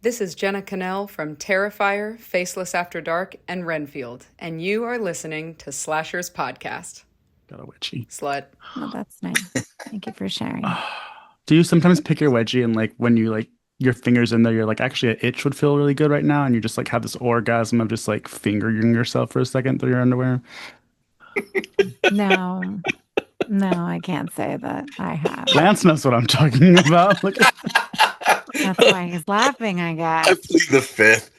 This is Jenna Kanell from Terrifier, Faceless After Dark, and Renfield, and you are listening to Slashers Podcast. Got a wedgie. Slut. Well, that's nice. Thank you for sharing. Do you sometimes pick your wedgie and like when you like your fingers in there, you're like, actually, an itch would feel really good right now, and you just like have this orgasm of just like fingering yourself for a second through your underwear? No, no, I can't say that I have. Lance knows what I'm talking about. Look, That's why he's laughing, I I guess. plead the fifth.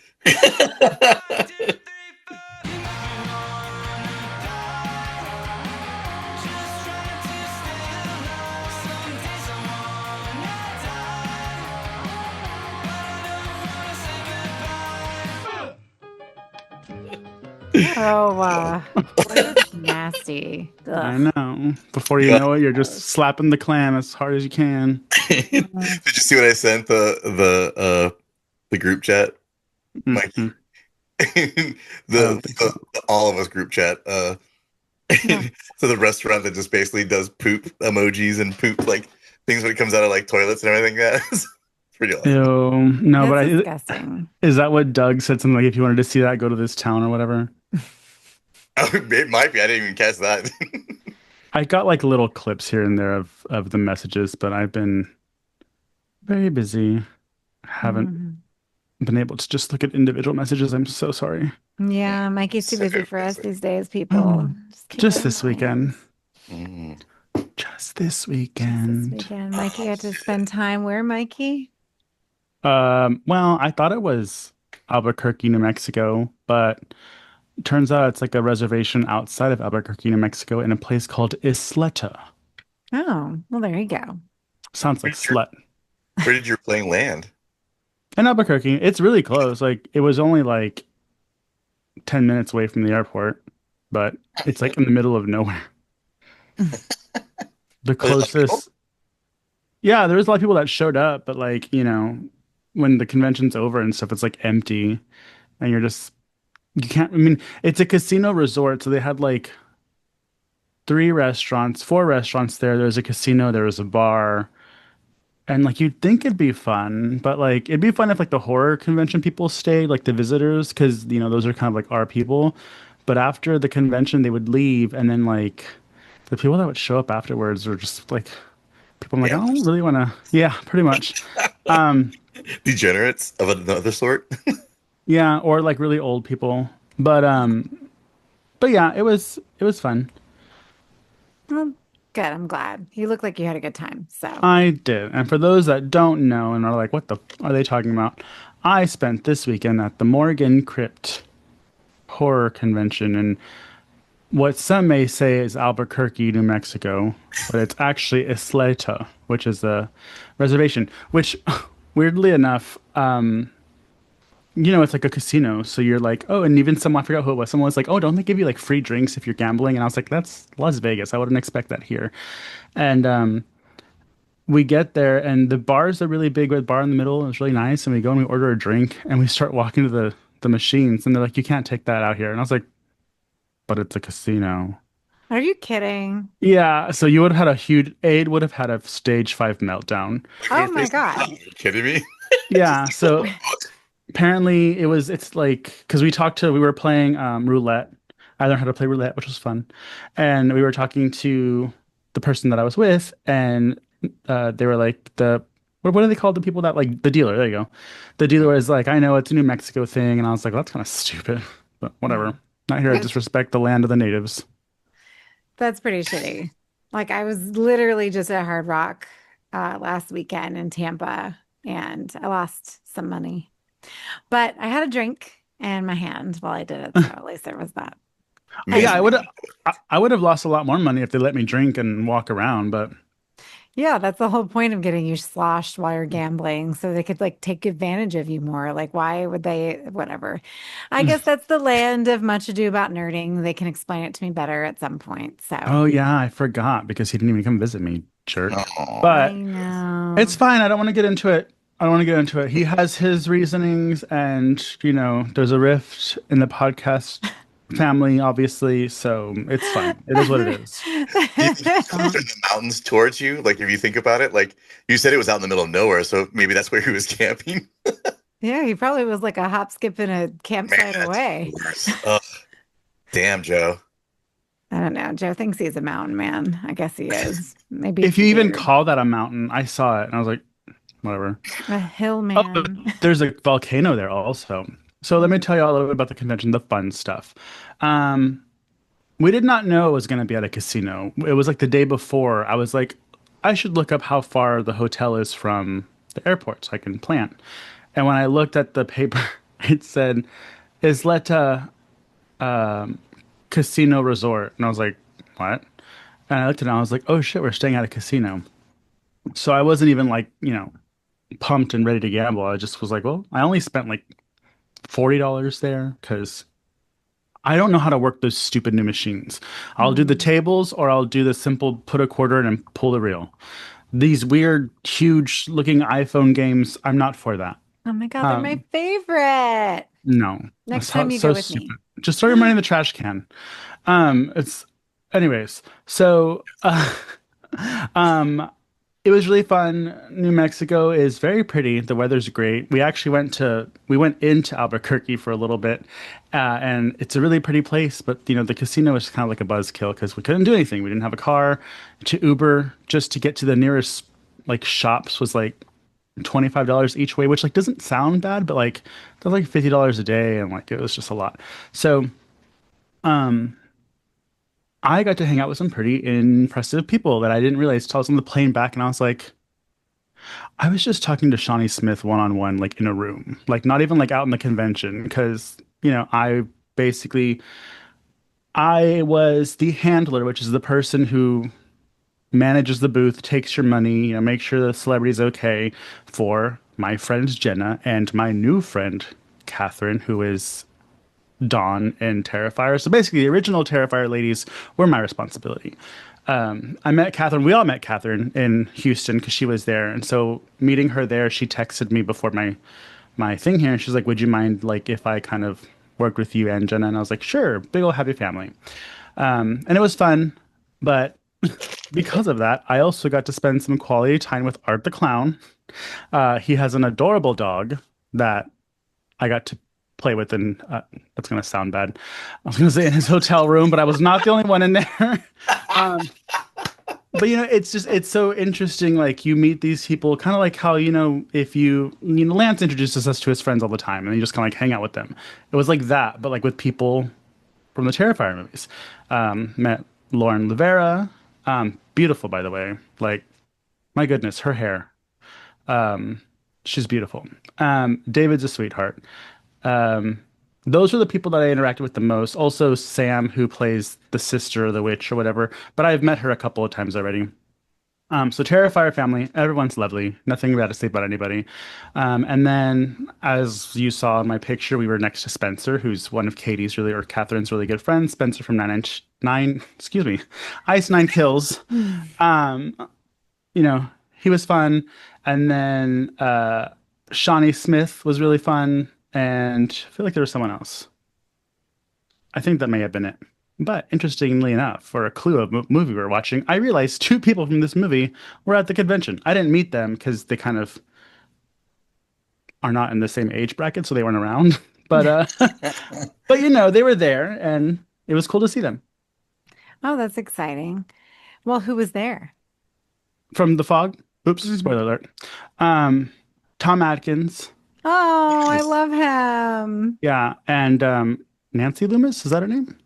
Oh, that's nasty. I Ugh. know. Before you know it, you're just slapping the clam as hard as you can. Did you see what I sent the group chat, Mikey? the all of us group chat. So the restaurant that just basically does poop emojis and poop like things when it comes out of like toilets and everything. It's pretty awesome. Ew. No, That's but disgusting. is that what Doug said? Something like, if you wanted to see that, go to this town or whatever. It might be. I didn't even catch that. I got like little clips here and there of the messages, but I've been very busy. Haven't been able to just look at individual messages. I'm so sorry. Yeah, Mikey's too busy for us these days, people. Just this weekend. Mm. Just this This weekend. weekend. Mikey had to spend time where, Mikey? Well, I thought it was Albuquerque, New Mexico, but it turns out it's like a reservation outside of Albuquerque, New Mexico, in a place called Isleta. Oh, well, there you go. Sounds like slut. Where did your plane land? In Albuquerque, it's really close. Like it was only like 10 minutes away from the airport, but it's like in the middle of nowhere. The closest. Yeah, there was a lot of people that showed up, but like, when the convention's over and stuff, it's like empty and you can't, I mean, it's a casino resort, so they had like four restaurants there. There was a casino, there was a bar, and like you'd think it'd be fun, but like it'd be fun if like the horror convention people stayed, like the visitors, because those are kind of like our people. But after the convention, they would leave, and then like the people that would show up afterwards were just like people. I'm like, I don't really want to. Yeah, pretty much. Degenerates of another sort. Yeah, or like really old people. But yeah, it was fun. Well, good. I'm glad. You look like you had a good time. So, I did. And for those that don't know and are like, what the are they talking about? I spent this weekend at the Morgan Crypt Horror Convention in what some may say is Albuquerque, New Mexico, but it's actually Isleta, which is a reservation, which weirdly enough, it's like a casino. So you're like, oh, and even someone, I forgot who it was. Someone was like, oh, don't they give you like free drinks if you're gambling? And I was like, that's Las Vegas. I wouldn't expect that here. And we get there, and the bar is a really big red bar in the middle. It's really nice. And we go and we order a drink, and we start walking to the machines, and they're like, you can't take that out here. And I was like, but it's a casino. are you kidding? Yeah. So you would have had Aid would have had a stage 5 meltdown. Oh my God. Are you kidding me? Yeah. So apparently it's like, because we were playing roulette. I learned how to play roulette, which was fun. And we were talking to the person that I was with, and they were like, what do they call the people that like the dealer? There you go. The dealer was like, I know it's a New Mexico thing. And I was like, well, that's kind of stupid, but whatever. Not here to disrespect the land of the natives. That's pretty shitty. Like I was literally just at Hard Rock last weekend in Tampa and I lost some money. But I had a drink in my hand while I did it. So at least there was that. Yeah, I would have lost a lot more money if they let me drink and walk around, but Yeah, that's the whole point of getting you sloshed while you're gambling, so they could like take advantage of you more. Like, why would they? Whatever. I guess that's the land of much ado about nerding. They can explain it to me better at some point. So oh yeah, I forgot because he didn't even come visit me, jerk. Aw. I But know. it's fine. I don't want to get into it. I don't want to get into it. He has his reasonings, and there's a rift in the podcast family, obviously. So it's fine. It is what it is. Do you think he's coming from the mountains towards you? Like, if you think about it, like you said, it was out in the middle of nowhere, so maybe that's where he was camping. Yeah, he probably was like a hop, skip, and a Man, campsite that's away. worse. Ugh, damn, Joe. I don't know. Joe thinks he's a mountain man. I guess he is. Maybe If it's you even weird. call that a mountain, I saw it and I was like, whatever. A hill Oh, man. there's a volcano there also. So let me tell you a little bit about the convention, the fun stuff. Um, we did not know it was going to be at a casino. It was like the day before. I was like, I should look up how far the hotel is from the airport so I can plan. And when I looked at the paper, it said Isleta Casino Resort. And I was like, what? And I looked at it and I was like, oh shit, we're staying at a casino. So I wasn't even like, pumped and ready to gamble. I just was like, well, I only spent like $40 there because I don't know how to work those stupid new machines. I'll do the Mm. tables or I'll do the simple put a quarter in and pull the reel. These weird, huge looking iPhone games, I'm not for that. Oh my God, they're my Um, favorite. no, Next that's how time it's you go so with me. stupid. Just throw your money in the trash can. It's anyways. So, um, it was really fun. New Mexico is very pretty. The weather's great. We went into Albuquerque for a little bit, and it's a really pretty place. But the casino was kind of like a buzzkill because we couldn't do anything. We didn't have a car. To Uber just to get to the nearest like shops was like $25 each way, which like doesn't sound bad, but like that's like $50 a day, and like it was just a lot. So I got to hang out with some pretty impressive people that I didn't realize till I was on the plane back, and I was like. I was just talking to Shawnee Smith one on one, like in a room, like not even like out in the convention, because basically I was the handler, which is the person who manages the booth, takes your money, make sure the celebrity's okay for my friend Jenna and my new friend Catherine, who is Dawn and Terrifier. So basically, the original Terrifier ladies were my responsibility. I met Catherine. We all met Catherine in Houston because she was there, and so meeting her there, she texted me before my thing here, and she's like, "Would you mind like if I kind of worked with you and Jenna?" And I was like, "Sure, big old happy family." And it was fun, but because of that, I also got to spend some quality time with Art the Clown. He has an adorable dog that I got to play with, and that's gonna sound bad. I was gonna say in his hotel room, but I was not the only one in there. um, but it's so interesting. Like you meet these people, kind of like how if Lance introduces us to his friends all the time, and you just kind of like hang out with them. It was like that, but like with people from the Terrifier movies. Met Lauren Rivera, beautiful by the way. Like my goodness, her hair. Um, she's beautiful. David's a sweetheart. Um, those were the people that I interacted with the most. Also, Sam, who plays the sister of the witch or whatever, but I've met her a couple of times already. So Terrifier family, everyone's lovely. Nothing bad to say about anybody. And then, as you saw in my picture, we were next to Spencer, who's one of Katie's or Catherine's really good friends. Spencer from excuse me, Ice Nine Kills. Mm. Um, he was fun. And then Shawnee Smith was really fun. And I feel like there was someone else. I think that may have been it. But interestingly enough, for a clue of movie we were watching, I realized two people from this movie were at the convention. I didn't meet them because they kind of are not in the same age bracket, so they weren't around. But but they were there, and it was cool to see them Oh, that's exciting. Well, who was there? from The Fog. Oops, Mhm. spoiler alert. Um, Tom Atkins, Oh, I love him. yeah, and Nancy Loomis, is that her name?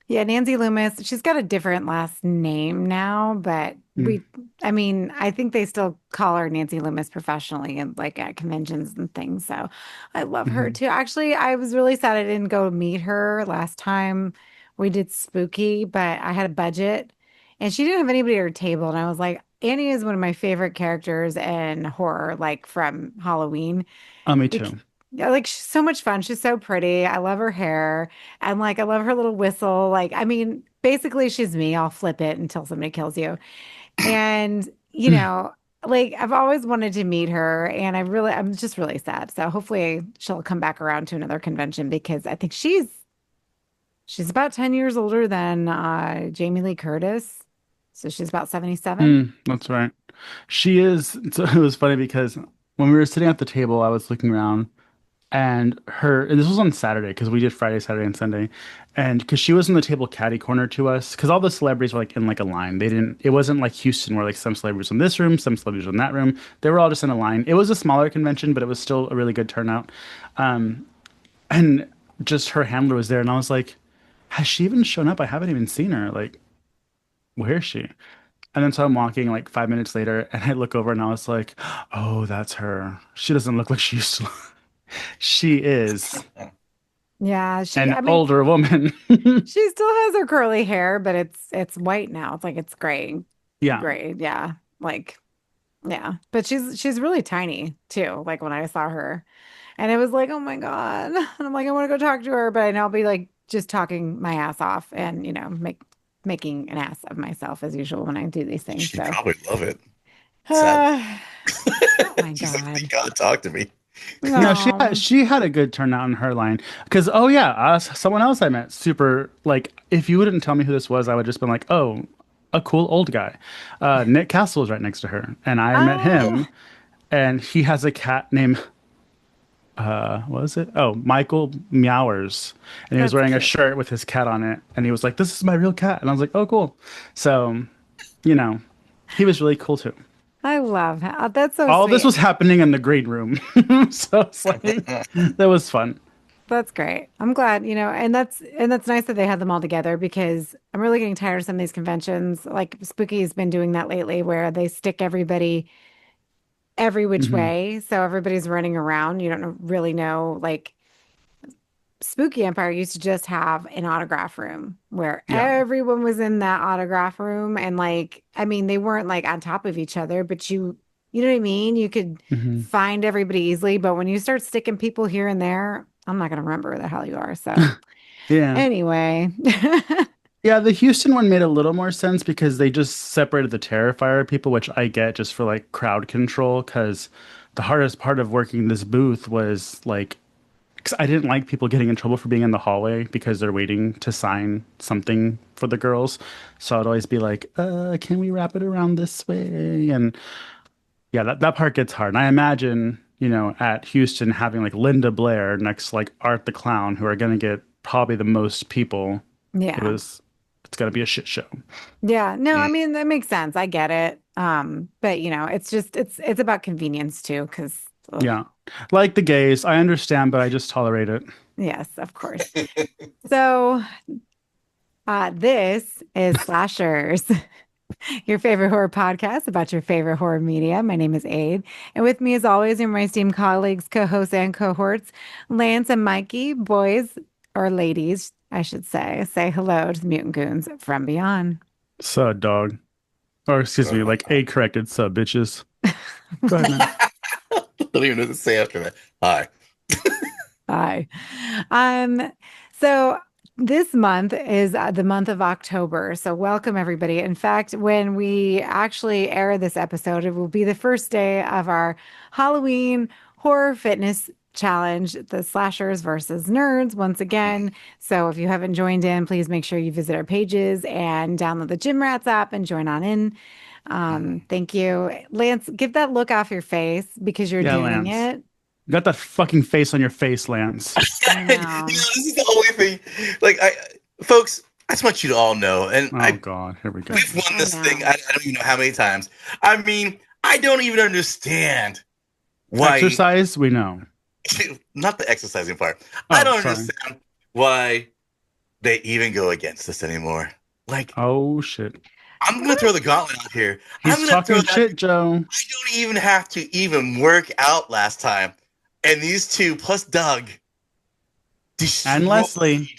Yeah, Nancy Loomis. She's got a different last name now, but Mm, I mean, I think they still call her Nancy Loomis professionally and like at conventions and things. So I love her mhm. too. Actually, I was really sad I didn't go meet her last time we did Spooky, but I had a budget and she didn't have anybody at her table. And I was like, Annie is one of my favorite characters in horror, like from Halloween. Oh, me Bec- too. yeah, like she's so much fun. She's so pretty. I love her hair. And like I love her little whistle. Like, I mean, basically she's me. I'll flip it until somebody kills you. And, like I've always wanted to meet her and I'm just really sad. So hopefully she'll come back around to another convention because I think she's about 10 years older than Jamie Lee Curtis. So she's about 77. That's right. She is. So it was funny because when we were sitting at the table, I was looking around. And this was on Saturday because we did Friday, Saturday, and Sunday. And because she was in the table caddy corner to us, because all the celebrities were like in like a line. It wasn't like Houston where like some celebrities in this room, some celebrities in that room. They were all just in a line. It was a smaller convention, but it was still a really good turnout. And just her handler was there, and I was like, has she even shown up? I haven't even seen her. Like, where is she? And then so I'm walking like 5 minutes later, and I look over and I was like, oh, that's her. She doesn't look like she used to look. She is Yeah, an I mean, older woman. she still has her curly hair, but it's white now. It's like it's gray. Yeah. Gray, yeah. Like, yeah. But she's really tiny too, like when I saw her. And it was like, oh my God. And I'm like, I want to go talk to her, but I know I'll be like just talking my ass off and, making an ass of myself as usual when I do these things. She'd So, probably love it. Sad. oh my She's like, God. thank God, talk to me. No, No. she had a good turnout in her line. Because, oh yeah, someone else I met, super, like, if you wouldn't tell me who this was, I would just been like, oh, a cool old guy. Nick Castle was right next to her. And I met Oh, him, and he has a cat named what was it? Oh, Michael Meowers. And he was that's wearing a cute. shirt with his cat on it. And he was like, this is my real cat. And I was like, oh, cool. So, he was really cool too. I love how that's so All this sweet. was happening in the green room. So it's like, that was fun. That's great. I'm glad, and that's nice that they had them all together because I'm really getting tired of some of these conventions. Like Spooky's been doing that lately where they stick everybody every which Hmm. way. So everybody's running around. You don't really know. Like Spooky Empire used to just have an autograph room where Yeah. everyone was in that autograph room. And like, I mean, they weren't like on top of each other, but you know what I mean? You could Hmm. find everybody easily. But when you start sticking people here and there, I'm not going to remember where the hell you are. So Yeah. anyway, Yeah, the Houston one made a little more sense because they just separated the Terrifier people, which I get just for like crowd control. Because the hardest part of working this booth was like, 'cause I didn't like people getting in trouble for being in the hallway because they're waiting to sign something for the girls. So I'd always be like, can we wrap it around this way? And yeah, that part gets hard. And I imagine, at Houston having like Linda Blair next to like Art the Clown, who are going to get probably the most people. It yeah. was, it's going to be a shit show. Yeah. No, I Mm. mean, that makes sense. I get it. But it's just it's about convenience too, because Yeah. Like the gays, I understand, but I just tolerate it. yes, of course. So this is Slashers, your favorite horror podcast about your favorite horror media. My name is Aid, and with me, as always, are my esteemed colleagues, co-hosts, and cohorts, Lance and Mikey, boys or ladies, I should say. Say hello to the mutant goons from beyond. So, dog. Or excuse me, like A corrected sub bitches. Go ahead, man. I don't even know what to say after that. Hi. Hi. So this month is the month of October. So welcome everybody. In fact, when we actually air this episode, it will be the first day of our Halloween horror fitness challenge, the slashers versus nerds once again. So if you haven't joined in, please make sure you visit our pages and download the Gym Rats app and join on in. Thank you. Lance, give that look off your face because you're Yeah, doing Lance. it. You got that fucking face on your face, Lance. I know. This is the only thing. Like, folks, I just want you to all know, and Oh, God. Here we go. we've won I this know. thing. I don't even know how many times. I mean, I don't even understand why. Exercise, we know. Not the exercising part. Oh, I don't sorry. understand why they even go against this anymore. Like, Oh, shit. I'm gonna throw the gauntlet out here. I'm He's gonna throw talking that. shit, Joe. I don't even have to even work out last time, and these two plus Doug And Leslie.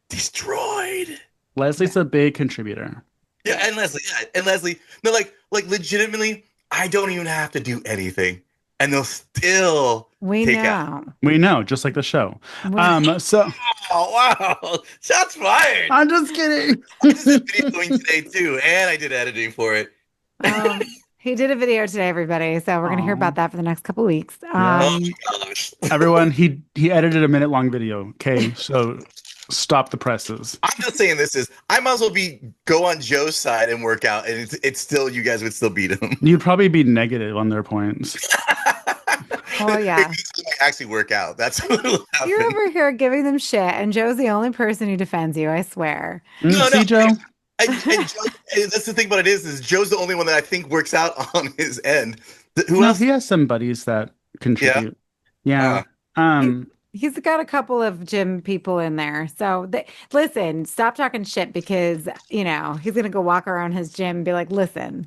destroyed. Leslie's a big contributor. Yeah, and Leslie. Yeah, and Leslie. No, like legitimately, I don't even have to do anything, and they'll still We take out. know. We know, just like the show. We- So Oh wow! Shots fired. I'm just kidding. I just did videoing today too, and I did editing for it. He did a video today, everybody. So we're going to hear Aw. about that for the next couple of weeks. Yeah. Oh my gosh! Everyone, he edited a minute-long video. Okay, so stop the presses. I'm just saying this is. I might as well go on Joe's side and work out, and it's still you guys would still beat him. You'd probably be negative on their points. Oh, yeah. actually work out. That's what will You're happen. over here giving them shit, and Joe's the only person who defends you, I swear. No, See, Joe? and Joe, that's the thing about it is Joe's the only one that I think works out on his end. Who No, else? he has some buddies that contribute. Yeah. He's got a couple of gym people in there. So listen, stop talking shit because, he's going to go walk around his gym and be like, listen.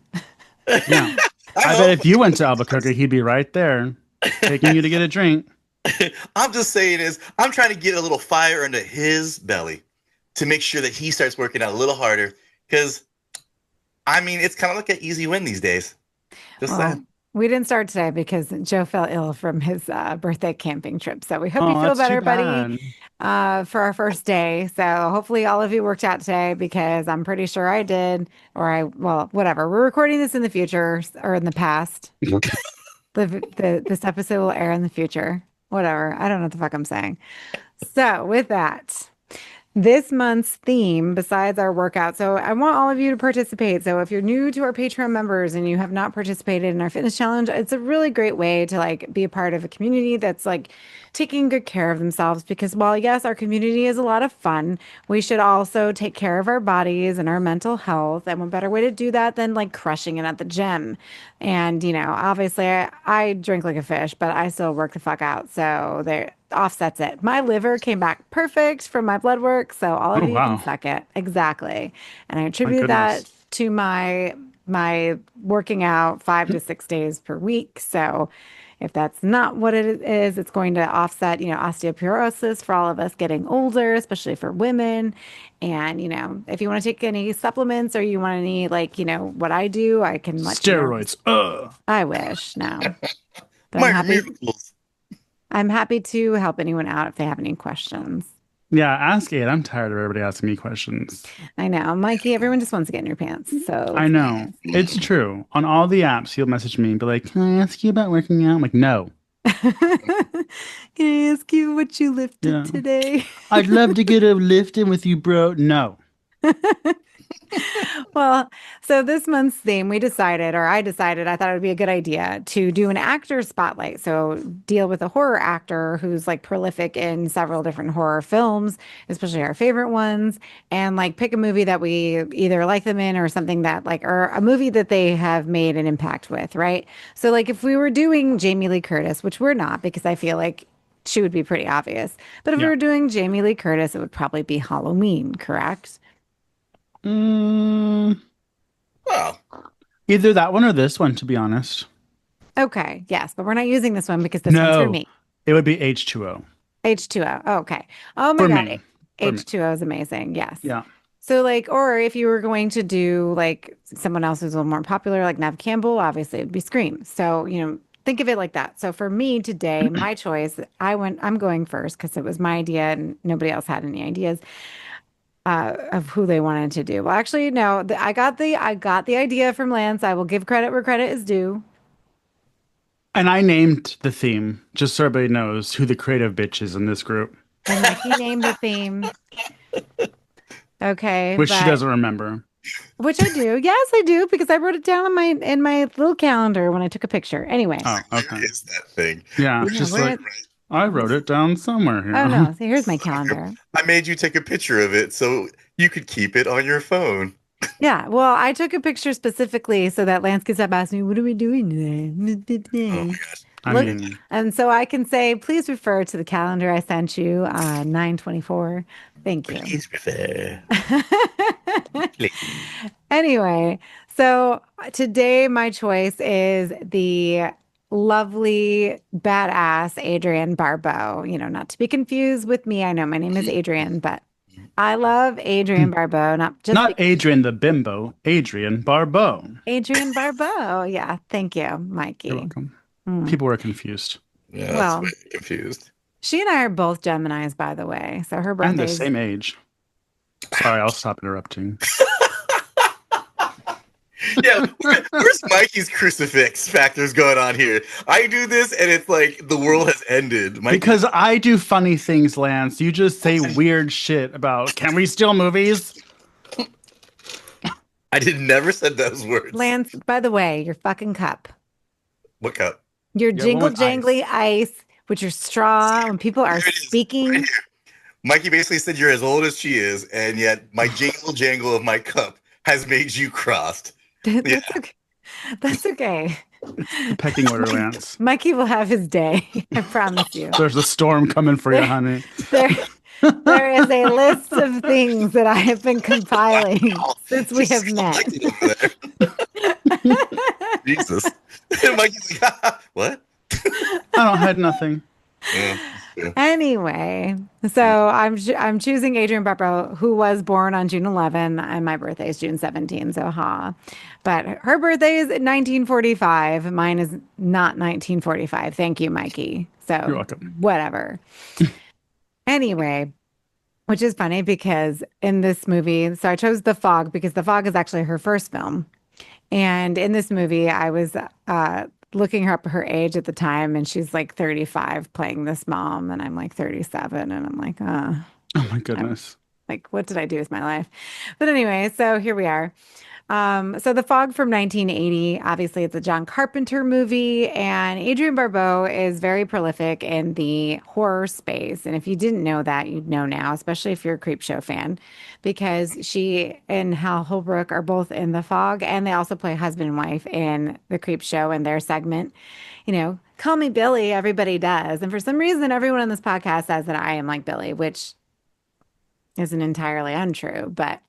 Yeah. I bet if you went to Albuquerque, he'd be right there taking you to get a drink. I'm just saying I'm trying to get a little fire under his belly to make sure that he starts working out a little harder. Because, it's kind of like an easy win these days. Just saying. We didn't start today because Joe fell ill from his birthday camping trip. So we hope you feel that's better, too bad. buddy, for our first day. So hopefully all of you worked out today because I'm pretty sure I did. Whatever. We're recording this in the future or in the past. This episode will air in the future. Whatever. I don't know what the fuck I'm saying. So with that, this month's theme, besides our workout, so I want all of you to participate. So if you're new to our Patreon members and you have not participated in our fitness challenge, it's a really great way to be a part of a community that's taking good care of themselves. Because while yes, our community is a lot of fun, we should also take care of our bodies and our mental health. And what better way to do that than crushing it at the gym? And obviously I drink like a fish, but I still work the fuck out. So there offsets it. My liver came back perfect from my blood work, so all of you can suck it. Exactly. And I attribute that to my working out 5 to 6 days per week. So if that's not what it is, it's going to offset, osteoporosis for all of us getting older, especially for women. And, if you want to take any supplements or you want any, what I do, I can let steroids. you know. I wish. No. But Miracles. I'm happy to help anyone out if they have any questions. Yeah, ask it. I'm tired of everybody asking me questions. I know. Mikey, everyone just wants to get in your pants. So I know. It's true. On all the apps, he'll message me and be like, can I ask you about working out? I'm like, no. Can I ask you what you lifted today? I'd love to get a lift in with you, bro. No. Well, so this month's theme, I thought it would be a good idea to do an actor spotlight. So deal with a horror actor who's prolific in several different horror films, especially our favorite ones, and pick a movie that we either like them in or something that or a movie that they have made an impact with, right? So if we were doing Jamie Lee Curtis, which we're not because I feel like she would be pretty obvious, but if we were doing Jamie Lee Curtis, it would probably be Halloween, correct? Well, either that one or this one, to be honest. Okay, yes, but we're not using this one because this one's for me. It would be H2O. H2O. Oh, okay. Oh my God. H2O is amazing. Yes. Yeah. So or if you were going to do someone else who's a little more popular, like Nev Campbell, obviously it'd be Scream. So, think of it like that. So for me today, my choice, I'm going first because it was my idea and nobody else had any ideas. Of who they wanted to do. Well, actually, no. I got the idea from Lance. I will give credit where credit is due. And I named the theme just so everybody knows who the creative bitch is in this group. And he named the theme. Okay, which she doesn't remember. Which I do. Yes, I do because I wrote it down in my little calendar when I took a picture. Anyway. Oh, okay. Where is that thing? Yeah, just I wrote it down somewhere here. Oh, no. So here's my calendar. I made you take a picture of it so you could keep it on your phone. Yeah. Well, I took a picture specifically so that Lance could stop asking me, what are we doing today? Oh, my gosh. And so I can say, please refer to the calendar I sent you, 9/24. Thank you. Please refer. Please. Anyway, so today my choice is the lovely, badass Adrienne Barbeau. Not to be confused with me. I know my name is Adrienne, but I love Adrienne Barbeau. Not Adrienne the bimbo, Adrienne Barbeau. Adrienne Barbeau. Yeah. Thank you, Mikey. You're welcome. People were confused. Yeah, well, confused. She and I are both Geminis, by the way. So her birthday. And the same age. Sorry, I'll stop interrupting. Yeah, where's Mikey's crucifix factors going on here? I do this and it's like the world has ended. Because I do funny things, Lance. You just say weird shit about, can we steal movies? I never said those words. Lance, by the way, your fucking cup. What cup? Your jingle jangly ice with your straw when people are Here it is, speaking. right here. Mikey basically said you're as old as she is, and yet my jingle jangle of my cup has made you crossed. Yeah. That's okay. That's okay. The pecking order, Lance. Mikey will have his day. I promise you. There's a storm coming for you, honey. There is a list of things that I have been compiling since we have met. Jesus. And Mikey's like, what? I don't hide nothing. Yeah. Anyway, so I'm choosing Adrienne Barbeau, who was born on June 11, and my birthday is June 17, so ha. But her birthday is 1945. Mine is not 1945. Thank you, Mikey. So You're welcome. Whatever. Anyway, which is funny because in this movie, so I chose The Fog because The Fog is actually her first film. And in this movie, I was looking her up her age at the time, and she's like 35 playing this mom, and I'm like 37, and I'm like, Oh my goodness. like, what did I do with my life? But anyway, so here we are. So The Fog from 1980, obviously it's a John Carpenter movie, and Adrienne Barbeau is very prolific in the horror space. And if you didn't know that, you'd know now, especially if you're a Creepshow fan, because she and Hal Holbrook are both in The Fog, and they also play husband and wife in the Creepshow in their segment. You know, call me Billy, everybody does. And for some reason, everyone on this podcast says that I am like Billy, which isn't entirely untrue, but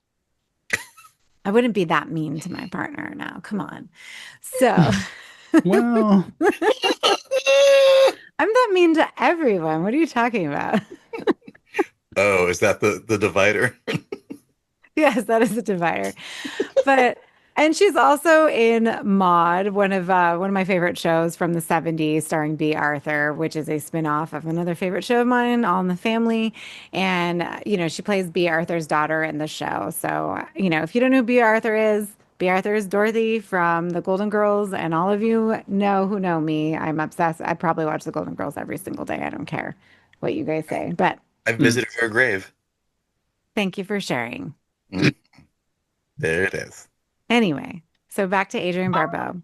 I wouldn't be that mean to my partner now. Come on. So Well, I'm that mean to everyone. What are you talking about? Oh, is that the divider? Yes, that is a divider. And she's also in Maude, one of my favorite shows from the 70s, starring B. Arthur, which is a spinoff of another favorite show of mine, All in the Family. And she plays B. Arthur's daughter in the show. So, if you don't know who B. Arthur is Dorothy from the Golden Girls, and all of you who know me, I'm obsessed. I probably watch the Golden Girls every single day. I don't care what you guys say, but I've visited her grave. thank you for sharing. There it is. Anyway, so back to Adrienne Barbeau.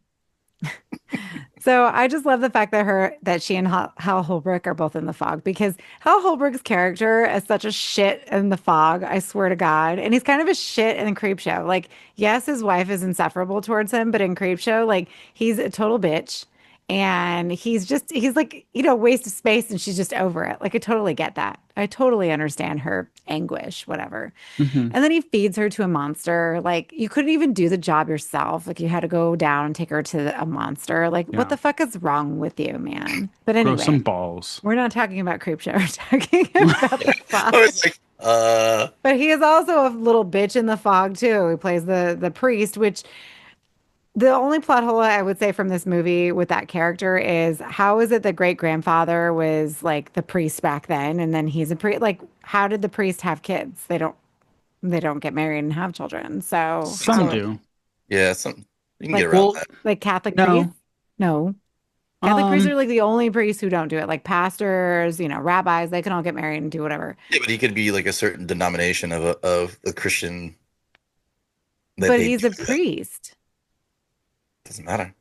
So I just love the fact that she and Hal Holbrook are both in The Fog, because Hal Holbrook's character is such a shit in The Fog, I swear to God. And he's kind of a shit in Creepshow. Like, yes, his wife is insufferable towards him, but in Creepshow, like, he's a total bitch. And he's like, waste of space, and she's just over it. Like, I totally get that. I totally understand her anguish, whatever. mhm. And then he feeds her to a monster. Like, you couldn't even do the job yourself. Like, you had to go down and take her to a monster. Like, Yeah. what the fuck is wrong with you, man? But Grow anyway, some balls. we're not talking about Creepshow. We're talking about The I Fog. was like, But he is also a little bitch in The Fog, too. He plays the priest, which the only plot hole I would say from this movie with that character is, how is it that great-grandfather was like the priest back then, and then he's a priest? Like, how did the priest have kids? They don't get married and have children. So Some do. yeah, you can Like, get around that. like Catholic No. priests? No. Catholic priests Um, are like the only priests who don't do it. Like pastors, rabbis, they can all get married and do whatever. Yeah, but he could be like a certain denomination of a Christian. that But they he's do a that. priest. Doesn't matter.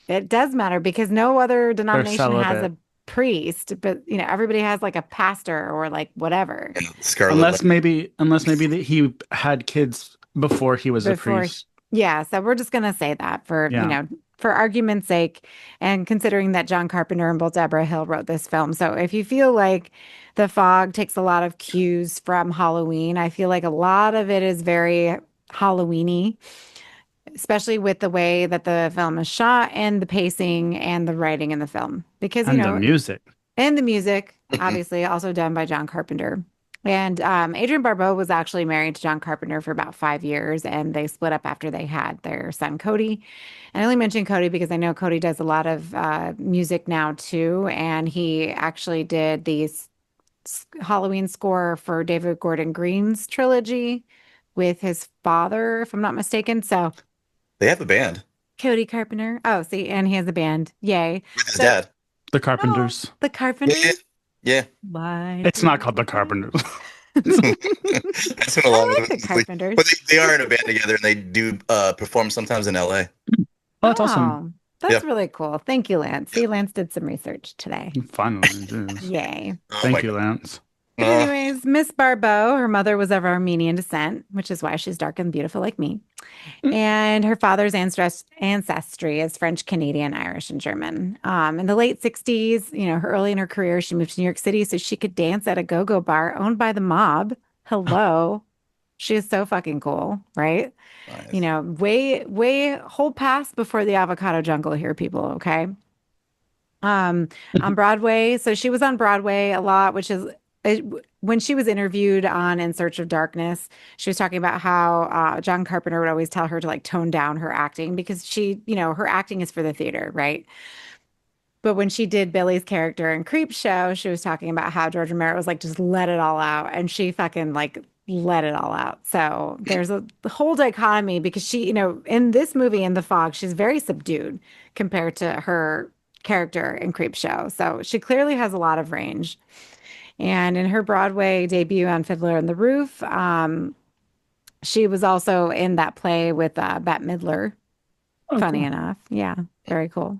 It does matter, because no other denomination has a celibate. priest, but everybody has like a pastor or like whatever. And Scarlet. unless maybe that he had kids before he was a Before priest. Yeah, so we're just gonna say that for Yeah. for argument's sake, and considering that John Carpenter and Bolt Deborah Hill wrote this film. So if you feel like The Fog takes a lot of cues from Halloween, I feel like a lot of it is very Halloweeny, especially with the way that the film is shot and the pacing and the writing in the film. Because And the music. and the music, obviously, also done by John Carpenter. And Adrienne Barbeau was actually married to John Carpenter for about 5 years, and they split up after they had their son, Cody. And I only mention Cody because I know Cody does a lot of music now, too. And he actually did the Halloween score for David Gordon Green's trilogy with his father, if I'm not mistaken. So They have a band Cody Carpenter. Oh, see, and he has a band. Yay. with his So- dad. The Carpenters. The Carpenters? Yeah. Why? It's not called the Carpenters. That's been a I long like the Carpenters. But they are in a band together, and they do perform sometimes in LA. Oh, that's awesome. That's really cool. Thank you, Lance. See, Lance did some research today. Finally, jeez. Yay. Oh Thank my you, God. Lance. But anyways, Miss Barbeau, her mother was of Armenian descent, which is why she's dark and beautiful like me. And her father's ancestry is French, Canadian, Irish, and German. In the late 60s, early in her career, she moved to New York City so she could dance at a go-go bar owned by the mob. Hello. She is so fucking cool, right? Nice. Way whole pass before the avocado jungle here, people, okay? On Broadway. So she was on Broadway a lot, which is when she was interviewed on In Search of Darkness, she was talking about how John Carpenter would always tell her to like tone down her acting because her acting is for the theater, right? But when she did Billy's character in Creep Show, she was talking about how George Romero was like, just let it all out. And she fucking like let it all out. So there's the whole dichotomy because she, in this movie, in The Fog, she's very subdued compared to her character in Creep Show. So she clearly has a lot of range. And in her Broadway debut on Fiddler on the Roof, she was also in that play with Bette Midler. Oh, Funny cool. enough. Yeah, very cool.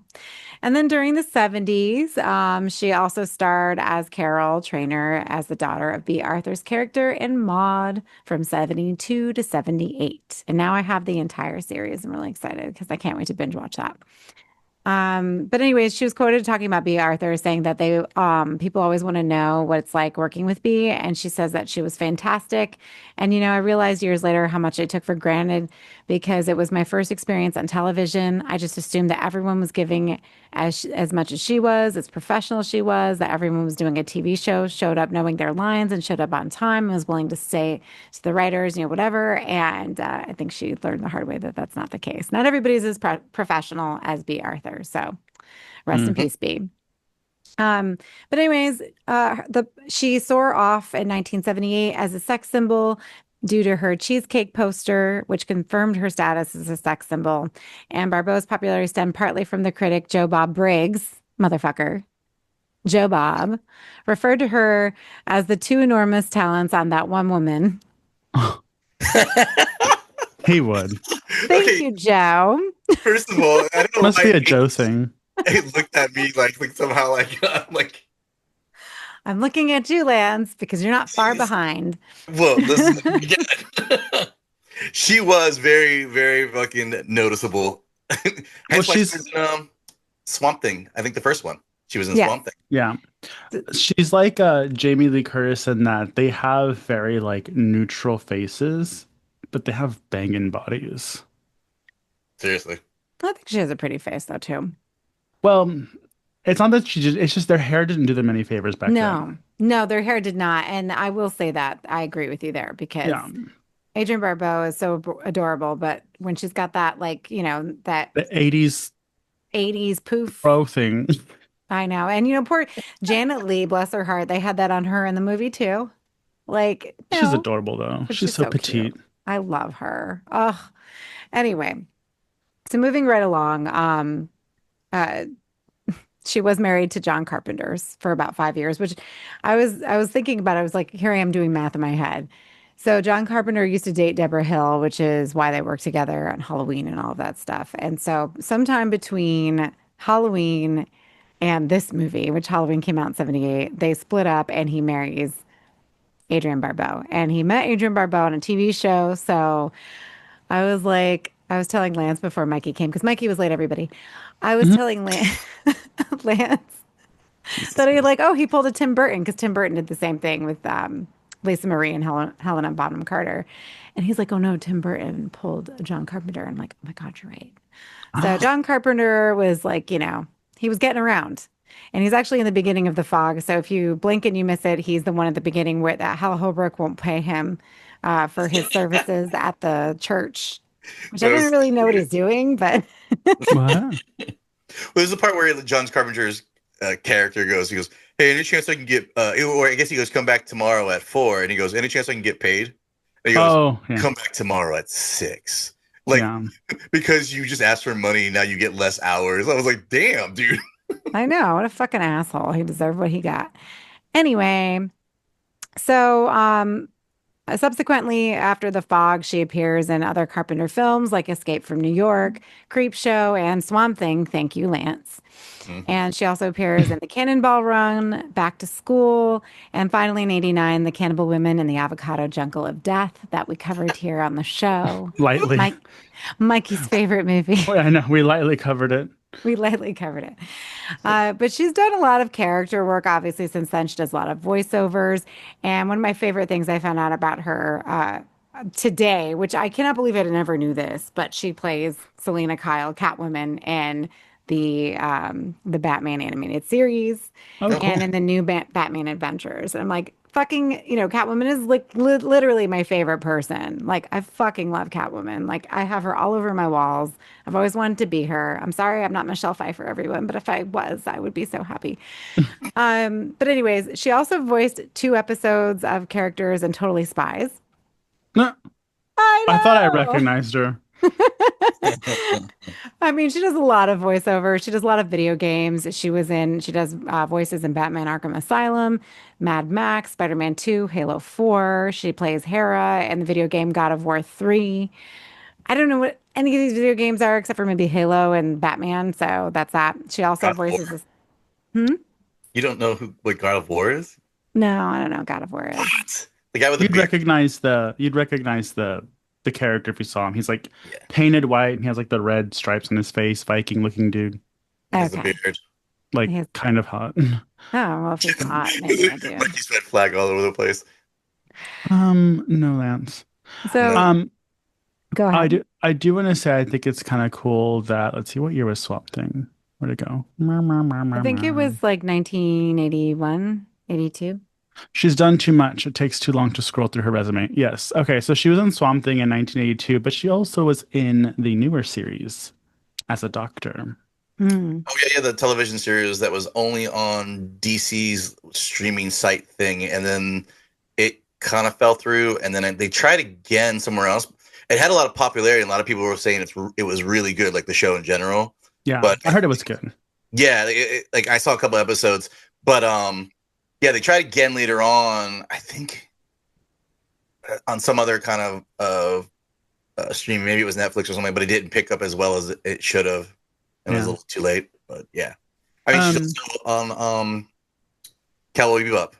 And then during the 70s, she also starred as Carol Trainer as the daughter of B. Arthur's character in Maude from 72 to 78. And now I have the entire series. I'm really excited because I can't wait to binge watch that. But anyways, she was quoted talking about B. Arthur saying that people always want to know what it's like working with B. And she says that she was fantastic. And, I realized years later how much I took for granted because it was my first experience on television. I just assumed that everyone was giving as much as she was, as professional as she was, that everyone was doing a TV show, showed up knowing their lines and showed up on time and was willing to say to the writers, whatever. And I think she learned the hard way that that's not the case. Not everybody's as professional as B. Arthur. So rest in peace, B. But anyways, she soared off in 1978 as a sex symbol due to her cheesecake poster, which confirmed her status as a sex symbol. And Barbeau's popularity stemmed partly from the critic Joe Bob Briggs, motherfucker. Joe Bob referred to her as the two enormous talents on that one woman. He would. Thank you, Joe. First of all, I don't know Must why be a Joe thing. he looked at me like somehow like I'm like. I'm looking at you, Lance, because you're not far Jeez. behind. Well, listen again. She was very, very fucking noticeable. Hence why she was in Swamp Thing. I think the first one. She was in Swamp Thing. Yeah. She's like Jamie Lee Curtis in that they have very like neutral faces, but they have banging bodies. Seriously. I think she has a pretty face, though, too. Well, it's not that it's just their hair didn't do them any favors back then. No, their hair did not. And I will say that I agree with you there because Adrienne Barbeau is so adorable. But when she's got that, like, that The 80s poof pro thing. I know. And, poor Janet Leigh, bless her heart, they had that on her in the movie, too. Like, she's adorable, though. She's so petite. Cute. I love her. Oh, anyway. So moving right along, she was married to John Carpenter for about 5 years, which I was thinking about. I was like, here I am doing math in my head. So John Carpenter used to date Deborah Hill, which is why they worked together on Halloween and all of that stuff. And so sometime between Halloween and this movie, which Halloween came out in 78, they split up and he marries Adrienne Barbeau. And he met Adrienne Barbeau on a TV show. So I was telling Lance before Mikey came, because Mikey was late, everybody. I was telling Lance that he pulled a Tim Burton, because Tim Burton did the same thing with Lisa Marie and Helena Bonham Carter. And he's like, oh no, Tim Burton pulled John Carpenter. I'm like, oh my God, you're right. So John Carpenter was like, he was getting around. And he's actually in the beginning of The Fog. So if you blink and you miss it, he's the one at the beginning where that Hal Holbrook won't pay him for his services at the church. Which I didn't really know what he's doing, but What? Well, there's the part where John Carpenter's character goes, he goes, hey, any chance I can get, or I guess he goes, come back tomorrow at 4. And he goes, any chance I can get paid? And he goes, come back tomorrow at 6. Like, because you just asked for money, now you get less hours. I was like, damn, dude. I know. What a fucking asshole. He deserved what he got. Anyway, so Subsequently, after The Fog, she appears in other Carpenter films like Escape from New York, Creep Show, and Swamp Thing. Thank you, Lance. Mhm. And she also appears in The Cannonball Run, Back to School, and finally in '89, The Cannibal Women in the Avocado Jungle of Death that we covered here on the show. Lightly. Mikey's favorite movie. Oh, yeah, I know. We lightly covered it. We lightly covered it. But she's done a lot of character work, obviously, since then. She does a lot of voiceovers. And one of my favorite things I found out about her today, which I cannot believe I never knew this, but she plays Selena Kyle, Catwoman, in the Batman animated series Oh, cool. and in the new Batman Adventures. And I'm like, fucking, Catwoman is like literally my favorite person. Like, I fucking love Catwoman. Like, I have her all over my walls. I've always wanted to be her. I'm sorry I'm not Michelle Pfeiffer, everyone, but if I was, I would be so happy. But anyways, she also voiced 2 episodes of characters in Totally Spies. No, I thought I recognized her. I mean, she does a lot of voiceover. She does a lot of video games. She does voices in Batman Arkham Asylum, Mad Max, Spider-Man 2, Halo 4. She plays Hera in the video game God of War 3. I don't know what any of these video games are except for maybe Halo and Batman. So that's that. She also God of voices War. this. You don't know what God of War is? No, I don't know what God of War is. What? The guy with the You'd beard. recognize the character if you saw him. He's like Yeah. painted white and he has like the red stripes on his face, Viking looking dude. He has the Okay. beard. Like He has- kind of hot. Oh, well, if he's not, maybe I do. Mikey's red flag all over the place. No, Lance. So go ahead. I do want to say I think it's kind of cool that let's see what year was Swamp Thing. Where'd it go? I think it was like 1981, 82. She's done too much. It takes too long to scroll through her resume. Yes. Okay, so she was in Swamp Thing in 1982, but she also was in the newer series as a doctor. Hmm. Oh yeah, the television series that was only on DC's streaming site thing, and then it kind of fell through, and then they tried again somewhere else. It had a lot of popularity, and a lot of people were saying it was really good, like the show in general. Yeah, But I heard it was good. yeah, like I saw a couple episodes, but yeah, they tried again later on. I think on some other kind of streaming, maybe it was Netflix or something, but it didn't pick up as well as it should have. It was a little too late, but yeah. I mean, she's also on Cowboy Bebop,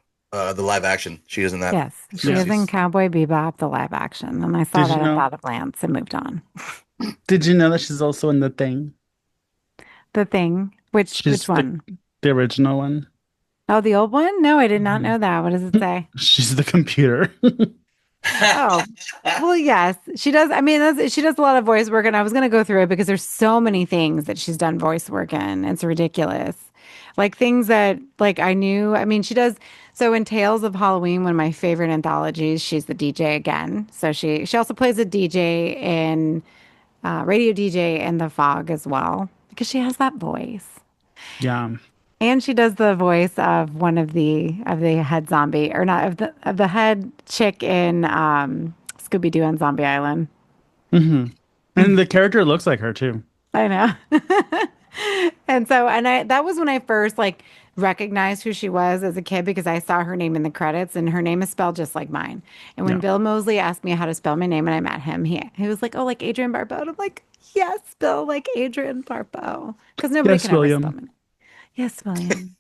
the live action. She is in that. Yes, she is in Cowboy Bebop, the live action. And I saw Did you that and know- thought of Lance and moved on. Did you know that she's also in The Thing? The Thing, which She's one? The original one. Oh, the old one? No, I did not know that. What does it say? She's the computer. Oh, well, yes, she does. I mean, she does a lot of voice work, and I was going to go through it because there's so many things that she's done voice work in. It's ridiculous. Like things that like I knew. I mean, she does. So in Tales of Halloween, one of my favorite anthologies, she's the DJ again. So she also plays a DJ in radio DJ in The Fog as well because she has that voice. Yeah. And she does the voice of one of the head zombie, or not of the head chick in Scooby Doo on Zombie Island. And the character looks like her too. I know. And so, that was when I first like recognized who she was as a kid because I saw her name in the credits, and her name is spelled just like mine. And when Yeah. Bill Moseley asked me how to spell my name and I met him, he was like, "Oh, like Adrienne Barbeau." And I'm like, "Yes, Bill, like Adrienne Barbeau," because nobody Yes, can ever William. spell my name. Yes, William.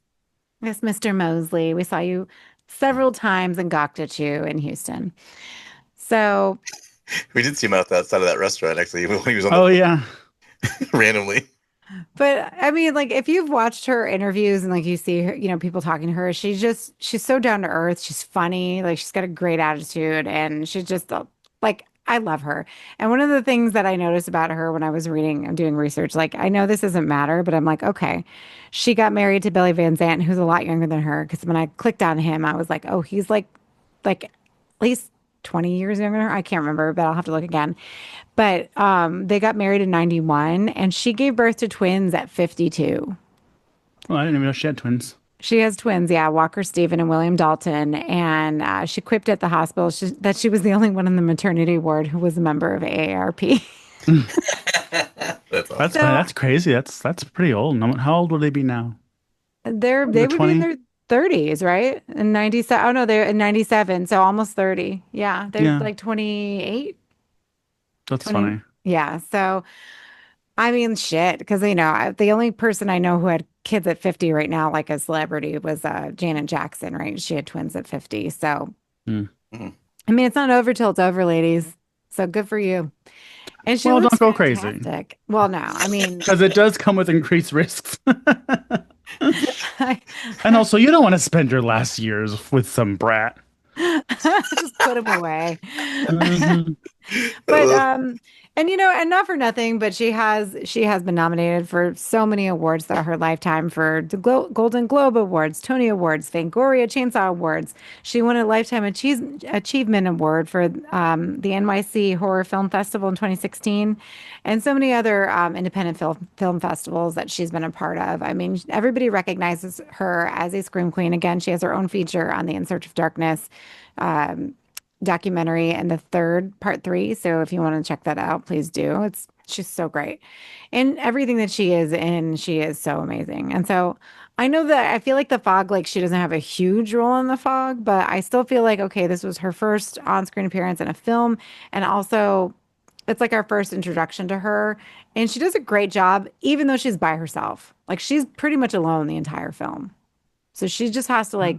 Yes, Mr. Mosley. We saw you several times and gawked at you in Houston. So, We did see him outside of that restaurant actually when he was on Oh yeah. randomly. but I mean, like, if you've watched her interviews and like you see her, people talking to her, she's so down to earth. She's funny. Like, she's got a great attitude, and she's just like, I love her. And one of the things that I noticed about her when I was doing research, like, I know this doesn't matter, but I'm like, okay, she got married to Billy Van Zandt, who's a lot younger than her. Because when I clicked on him, I was like, oh, he's like at least 20 years younger than her. I can't remember, but I'll have to look again. But they got married in '91, and she gave birth to twins at 52. Well, I didn't even know she had twins. She has twins, yeah, Walker Stephen and William Dalton. And she quipped at the hospital that she was the only one in the maternity ward who was a member of AARP. That's awesome. That's crazy. That's pretty old. How old would they be now? They would be 20? in their 30s, right? In 97. Oh no, they're in 97, so almost 30. Yeah, they're Yeah, like 28, that's 20. funny. Yeah, so I mean, shit, because the only person I know who had kids at 50 right now, like a celebrity, was Janet Jackson, right? She had twins at 50. So, Hmm. Mhm. I mean, it's not over till it's over, ladies. So good for you. And she Well, looks don't go crazy, fantastic. Well, no, I mean, because it does come with increased risks. I And also, you don't want to spend your last years with some brat. just put him away. Hmm. But Uh, and and not for nothing, but she has been nominated for so many awards throughout her lifetime, for the Golden Globe Awards, Tony Awards, Fangoria Chainsaw Awards. She won a Lifetime Achievement Award for the NYC Horror Film Festival in 2016, and so many other independent film festivals that she's been a part of. I mean, everybody recognizes her as a scream queen. Again, she has her own feature on the In Search of Darkness documentary, and the third part three. So if you want to check that out, please do. She's so great. And everything that she is in, she is so amazing. And so I know that I feel like the fog, like she doesn't have a huge role in the fog, but I still feel like, okay, this was her first on-screen appearance in a film. And also it's like our first introduction to her. And she does a great job, even though she's by herself. Like she's pretty much alone the entire film. So she just has to like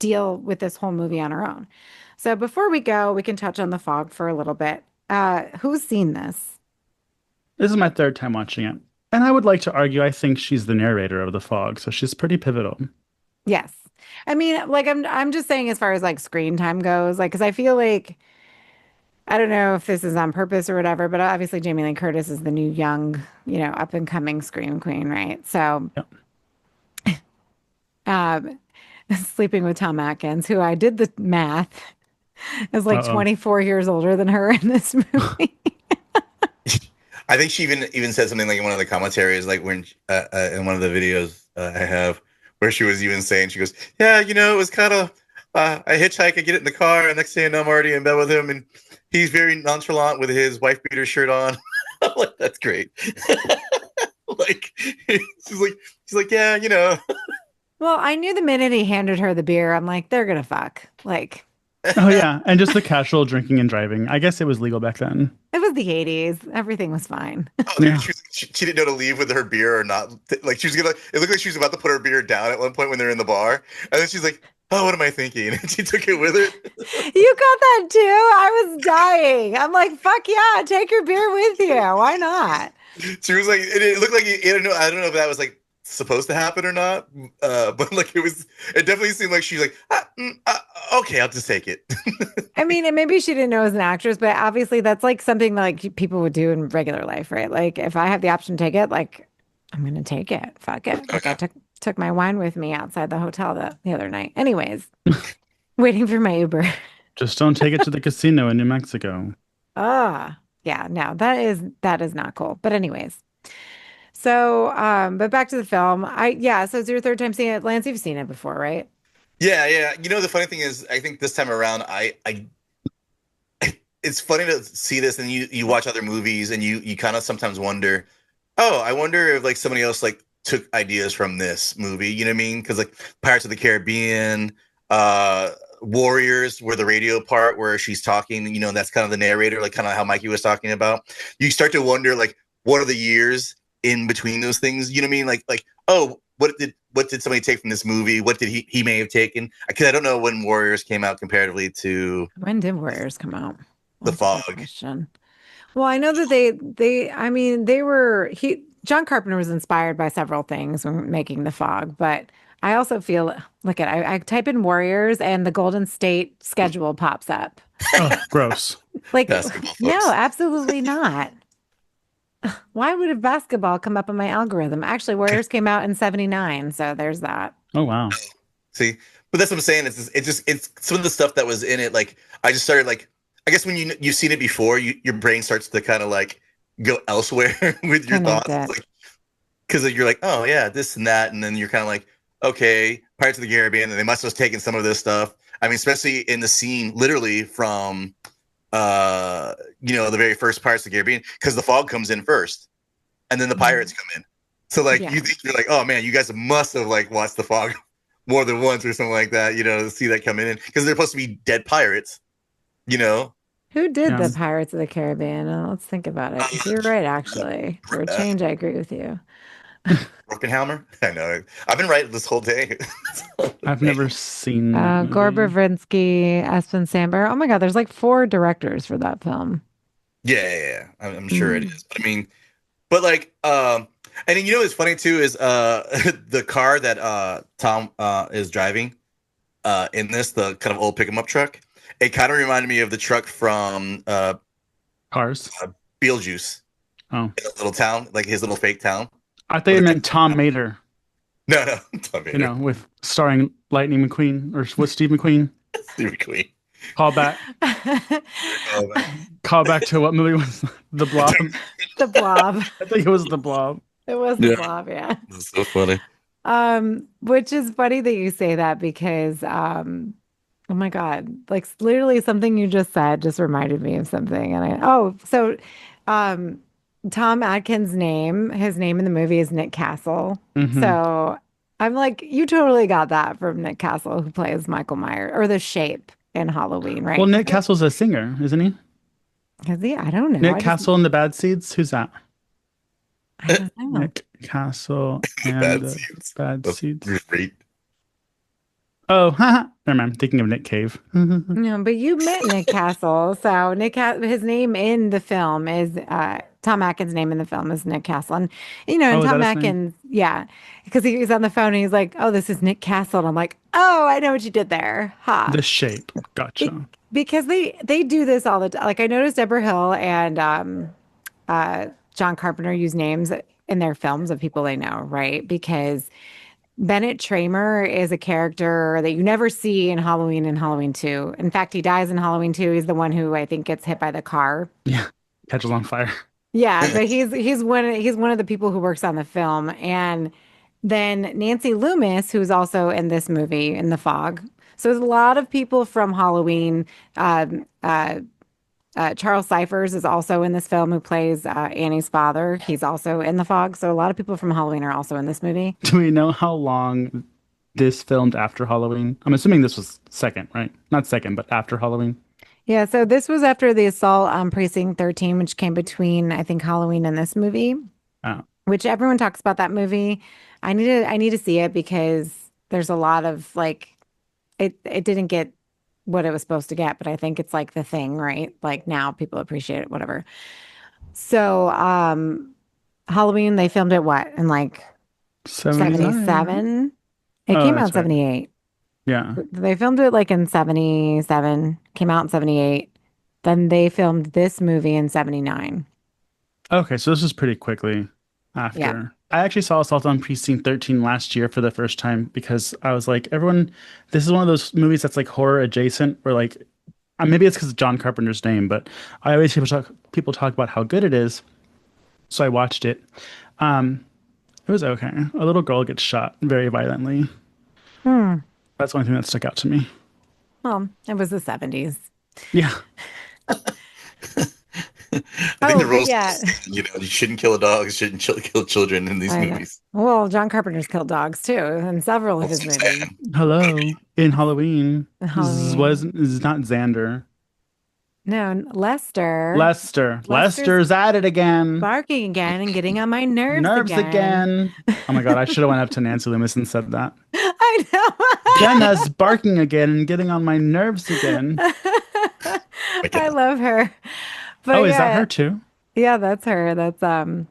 deal with this whole movie on her own. So before we go, we can touch on the fog for a little bit. Who's seen this? This is my third time watching it. And I would like to argue I think she's the narrator of The Fog, so she's pretty pivotal. Yes. I mean, like I'm just saying as far as like screen time goes, like because I feel like I don't know if this is on purpose or whatever, but obviously Jamie Lee Curtis is the new young, up and coming scream queen, right? So Yep. um sleeping with Tom Atkins, who I did the math, is like Uh-oh. 24 years older than her in this movie. I think she even said something like in one of the commentaries, like when in one of the videos I have, where she was even saying, she goes, "Yeah, it was kind of I hitchhike, I get it in the car, and next thing I know, I'm already in bed with him, and he's very nonchalant with his wife beater shirt on." I'm like, that's great. Like she's like, yeah. Well, I knew the minute he handed her the beer, I'm like, they're gonna fuck. Like, Oh, yeah. And just the casual drinking and driving. I guess it was legal back then. it was the 80s. Everything was fine. Oh, Yeah. she didn't know to leave with her beer or not. Like she was gonna. It looked like she was about to put her beer down at one point when they're in the bar, and then she's like, "Oh, what am I thinking?" And she took it with her. You got that too? I was dying. I'm like, fuck yeah, take your beer with you. Why not? She was like, it looked like I don't know if that was like supposed to happen or not, but like it definitely seemed like she's like, okay, I'll just take it. I mean, and maybe she didn't know as an actress, but obviously that's like something that like people would do in regular life, right? Like if I have the option to take it, like I'm gonna take it. Fuck it. Like I took my wine with me outside the hotel the other night. Anyways, waiting for my Uber. Just don't take it to the casino in New Mexico. Yeah, no, that is not cool. But anyways. So, but back to the film. So it's your third time seeing it. Lance, you've seen it before, right? Yeah. The funny thing is, I think this time around, it's funny to see this, and you watch other movies, and you kind of sometimes wonder, oh, I wonder if like somebody else like took ideas from this movie. You know what I mean? Because like Pirates of the Caribbean, Warriors, where the radio part where she's talking, that's kind of the narrator, like kind of how Mikey was talking about. You start to wonder, like, what are the years in between those things? You know what I mean? Like, oh, what did somebody take from this movie? What did he may have taken? Because I don't know when Warriors came out comparatively to When did Warriors come out? The That's a good Fog. question. Well, I know that I mean, John Carpenter was inspired by several things when making The Fog, but I also feel, I type in Warriors and the Golden State schedule pops up. Oh, gross. Like, Basketball, no, folks. absolutely not. Why would a basketball come up in my algorithm? Actually, Warriors came out in 79, so there's that. Oh, wow. See, but that's what I'm saying. It's some of the stuff that was in it. Like I just started like, I guess when you've seen it before, your brain starts to kind of like go elsewhere with your Connect thoughts. it. Like, because you're like, oh yeah, this and that, and then you're kind of like, okay, Pirates of the Caribbean, and they must have taken some of this stuff. I mean, especially in the scene, literally from, the very first Pirates of the Caribbean, because the fog comes in first, and then the pirates come in. So like, Yeah. you're like, oh man, you guys must have like watched the fog more than once or something like that, to see that coming in because they're supposed to be dead pirates, you know. Who did the Yeah. Pirates of the Caribbean? Let's think about it. 'Cause you're right, actually. For a change, I agree with you. Rockenhammer? I know. I've been right this whole day. I've never seen that Gore movie. Verbinski, Espen Sandberg. Oh my God, there's like 4 directors for that film. Yeah. I'm sure it is. But I mean, but like, and then what's funny too is the car that Tom is driving in this, the kind of old pick 'em up truck. It kind of reminded me of the truck from Cars. Beetlejuice Oh, in a little town, like his little fake town. I thought you meant Tom Mater. No, Tom Mater. With starring Lightning McQueen or with Steve McQueen. Steve McQueen. Call back. Oh, man. Call back to what movie was The Blob? The Blob. I think it was The Blob. It was The Blob, yeah. That's so funny. Which is funny that you say that because oh my God, like literally something you just said just reminded me of something. So Tom Atkins' his name in the movie is Nick Castle. Mhm. So I'm like, you totally got that from Nick Castle, who plays Michael Myers or the Shape in Halloween, right? Well, Nick Castle's a singer, isn't he? Is he? I don't know. Nick Castle and the Bad Seeds? Who's that? I don't know. Nick Castle and Bad the Seeds. Bad That's Seeds. great. Oh, haha. Never mind. I'm thinking of Nick Cave. No, but you met Nick Castle. So his name in the film is Tom Atkins' name in the film is Nick Castle. And and Oh, is Tom that his name? Atkins, yeah, because he was on the phone and he's like, "Oh, this is Nick Castle." And I'm like, "Oh, I know what you did there." Ha. The Shape. Gotcha. Because they do this all the time. Like I noticed Deborah Hill and John Carpenter use names in their films of people they know, right? Because Bennett Tramer is a character that you never see in Halloween and Halloween 2. In fact, he dies in Halloween 2. He's the one who I think gets hit by the car. Yeah. Catches on fire. Yeah, but he's one of the people who works on the film. And then Nancy Loomis, who's also in this movie in The Fog. So there's a lot of people from Halloween. Charles Cyphers is also in this film, who plays Annie's father. He's also in The Fog. So a lot of people from Halloween are also in this movie. Do we know how long this filmed after Halloween? I'm assuming this was second, right? Not second, but after Halloween. Yeah, so this was after the assault on Precinct 13, which came between, I think, Halloween and this movie, Oh. which everyone talks about that movie. I need to see it because there's a lot of like, it didn't get what it was supposed to get, but I think it's like the thing, right? Like now people appreciate it, whatever. So, Halloween, they filmed it what, in like 79. 77? It Oh, came out in that's right. 78. Yeah. They filmed it like in 77, came out in 78. Then they filmed this movie in 79. Okay, so this was pretty quickly after. Yeah. I actually saw Assault on Precinct 13 last year for the first time because I was like, this is one of those movies that's like horror adjacent, where like, maybe it's because of John Carpenter's name, but I always hear people talk about how good it is. So I watched it. It was okay. A little girl gets shot very violently. That's the only thing that stuck out to me. Well, it was the 70s. Yeah. I think the rules, yeah. you shouldn't kill a dog, you shouldn't kill children in these I know. movies. Well, John Carpenter's killed dogs too, in several of his movies. Hello. In Halloween. Halloween. Is not Xander. No, Lester. Lester's at it again. Barking again and getting on my nerves again. Oh my God, I should have went up to Nancy Loomis and said that. I know. Jenna's barking again and getting on my nerves again. I love her. But Is that her too? Yeah, that's her. That's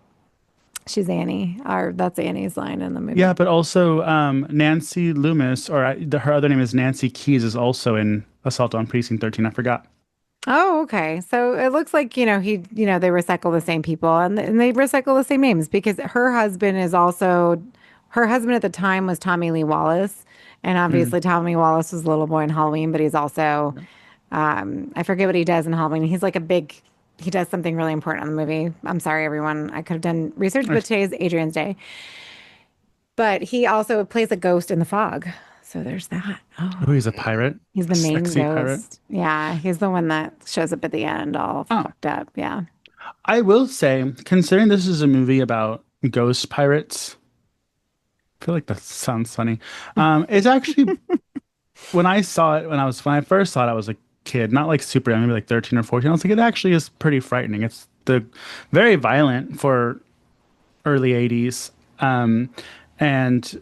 she's Annie. That's Annie's line in the movie. Yeah, but also Nancy Loomis, or her other name is Nancy Keys, is also in Assault on Precinct 13. I forgot. Oh, okay. So it looks like, they recycle the same people and they recycle the same names because her husband at the time was Tommy Lee Wallace. And obviously Tommy Wallace was a little boy in Halloween, but he's also, I forget what he does in Halloween. He's like he does something really important in the movie. I'm sorry, everyone. I could have done research, but today is Adrienne's Day. But he also plays a ghost in The Fog. So there's that. Oh, he's a pirate. He's the main Sexy ghost. pirate. Yeah, he's the one that shows up at the end all fucked up. Yeah. I will say, considering this is a movie about ghost pirates, feel like that sounds funny. It's actually when I saw it when I first saw it, I was a kid, not like super young, maybe like 13 or 14. I was like, it actually is pretty frightening. It's very violent for early 80s. And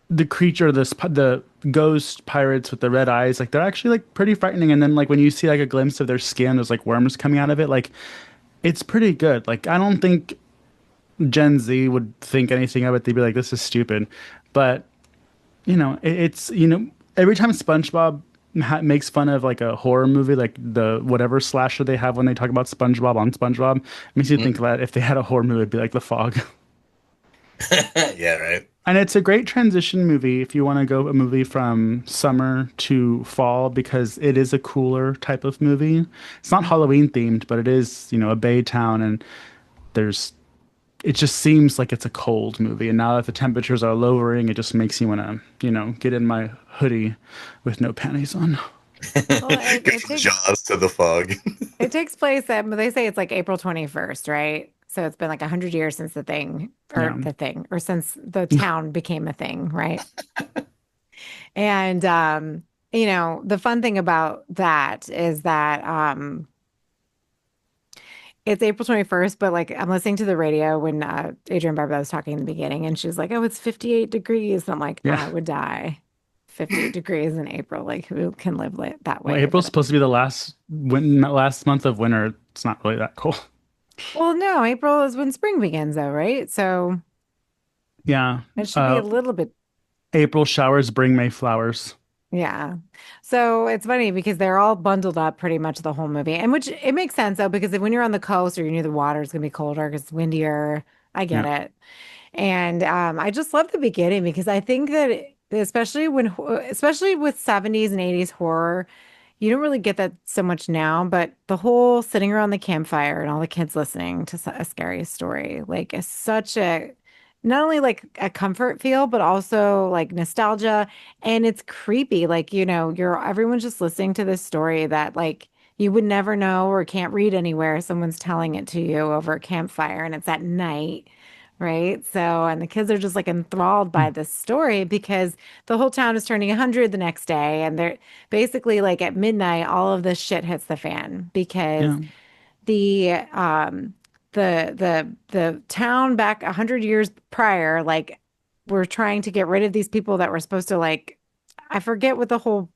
the creature, the ghost pirates with the red eyes, like they're actually like pretty frightening. And then like when you see like a glimpse of their skin, there's like worms coming out of it. Like it's pretty good. Like I don't think Gen Z would think anything of it. They'd be like, this is stupid. But it's every time SpongeBob makes fun of like a horror movie, like the whatever slasher they have when they talk about SpongeBob on SpongeBob, makes you think that if they had a horror movie, it'd be like The Fog. Yeah, right. And it's a great transition movie if you want to go a movie from summer to fall because it is a cooler type of movie. It's not Halloween themed, but it is, a bay town and it just seems like it's a cold movie. And now that the temperatures are lowering, it just makes you want to, get in my hoodie with no panties on. Well, Go from Jaws to The Fog. it takes place at, they say it's like April 21st, right? So it's been like 100 years since the thing, or since the town became a thing, right? And, the fun thing about that is that it's April 21st, but like I'm listening to the radio when Adrienne Barbeau was talking in the beginning, and she's like, oh, it's 58 degrees. And I'm like, I would die. 58 degrees in April. Like, who can live that way? Well, April's supposed to be the last month of winter. It's not really that cold. Well, no, April is when spring begins, though, right? So yeah, it should be a little bit. April showers bring May flowers. Yeah. So it's funny because they're all bundled up pretty much the whole movie. And which it makes sense though, because when you're on the coast or you're near the water, it's gonna be colder because it's windier. I get it. And I just love the beginning because I think that especially with 70s and 80s horror, you don't really get that so much now, but the whole sitting around the campfire and all the kids listening to a scary story, like is such a not only like a comfort feel, but also like nostalgia. And it's creepy. Like, everyone's just listening to this story that like you would never know or can't read anywhere. Someone's telling it to you over a campfire and it's at night. Right. So, and the kids are just like enthralled by this story because the whole town is turning 100 the next day. And they're basically like at midnight, all of this shit hits the fan because the town back 100 years prior, like we're trying to get rid of these people that were supposed to like, I forget what the whole.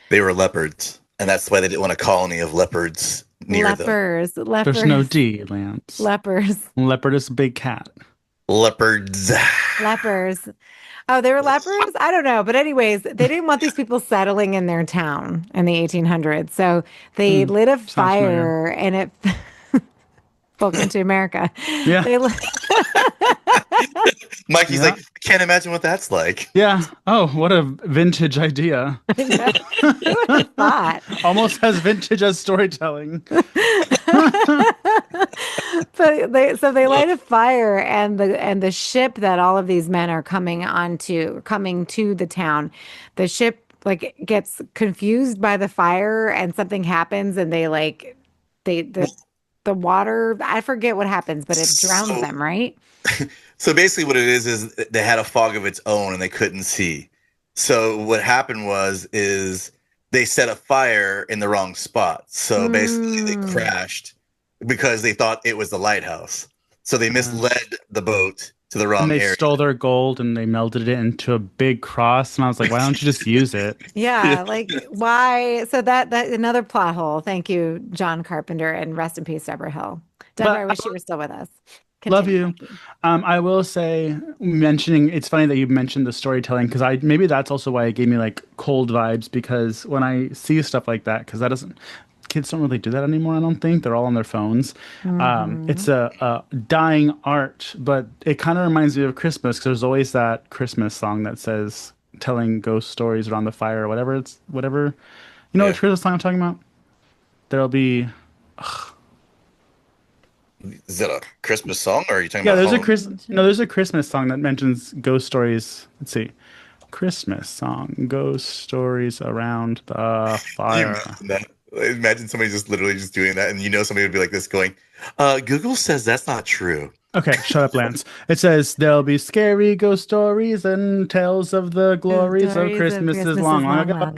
They were leopards. And that's why they didn't want a colony of leopards near them. Leopards. There's no D, Lance. Lepers. Leopard is a big cat. Leopards. Lepers. Oh, they were lepers? I don't know. But anyways, they didn't want these people settling in their town in the 1800s. So they lit a fire and it... Welcome to America. Yeah. Mikey's like, I can't imagine what that's like. Yeah. Oh, what a vintage idea. Who would have thought? Almost as vintage as storytelling. So they light a fire and the ship that all of these men are coming to the town, the ship like gets confused by the fire and something happens and the water, I forget what happens, but it drowns them, right? So basically what it is they had a fog of its own and they couldn't see. So what happened is they set a fire in the wrong spot. So basically they crashed because they thought it was the lighthouse. So they misled the boat to the wrong area. They stole their gold and they melted it into a big cross. And I was like, why don't you just use it? Yeah, like why? So that another plot hole. Thank you, John Carpenter, and rest in peace, Deborah Hill. Deborah, I wish you were still with us. Love you. I will say, it's funny that you mentioned the storytelling because maybe that's also why it gave me like cold vibes because when I see stuff like that, because kids don't really do that anymore. I don't think they're all on their phones. It's a dying art, but it kind of reminds me of Christmas because there's always that Christmas song that says telling ghost stories around the fire or whatever. You know what Christmas song I'm talking about? There'll be. Is that a Christmas song, or are you talking about? There's a Christmas song that mentions ghost stories. Let's see, Christmas song, ghost stories around the fire. Imagine somebody just literally just doing that, and somebody would be like this, going, "Google says that's not true." Okay, shut up, Lance. It says there'll be scary ghost stories and tales of the glories of Stories of Christmases Christmases long, long long, ago. long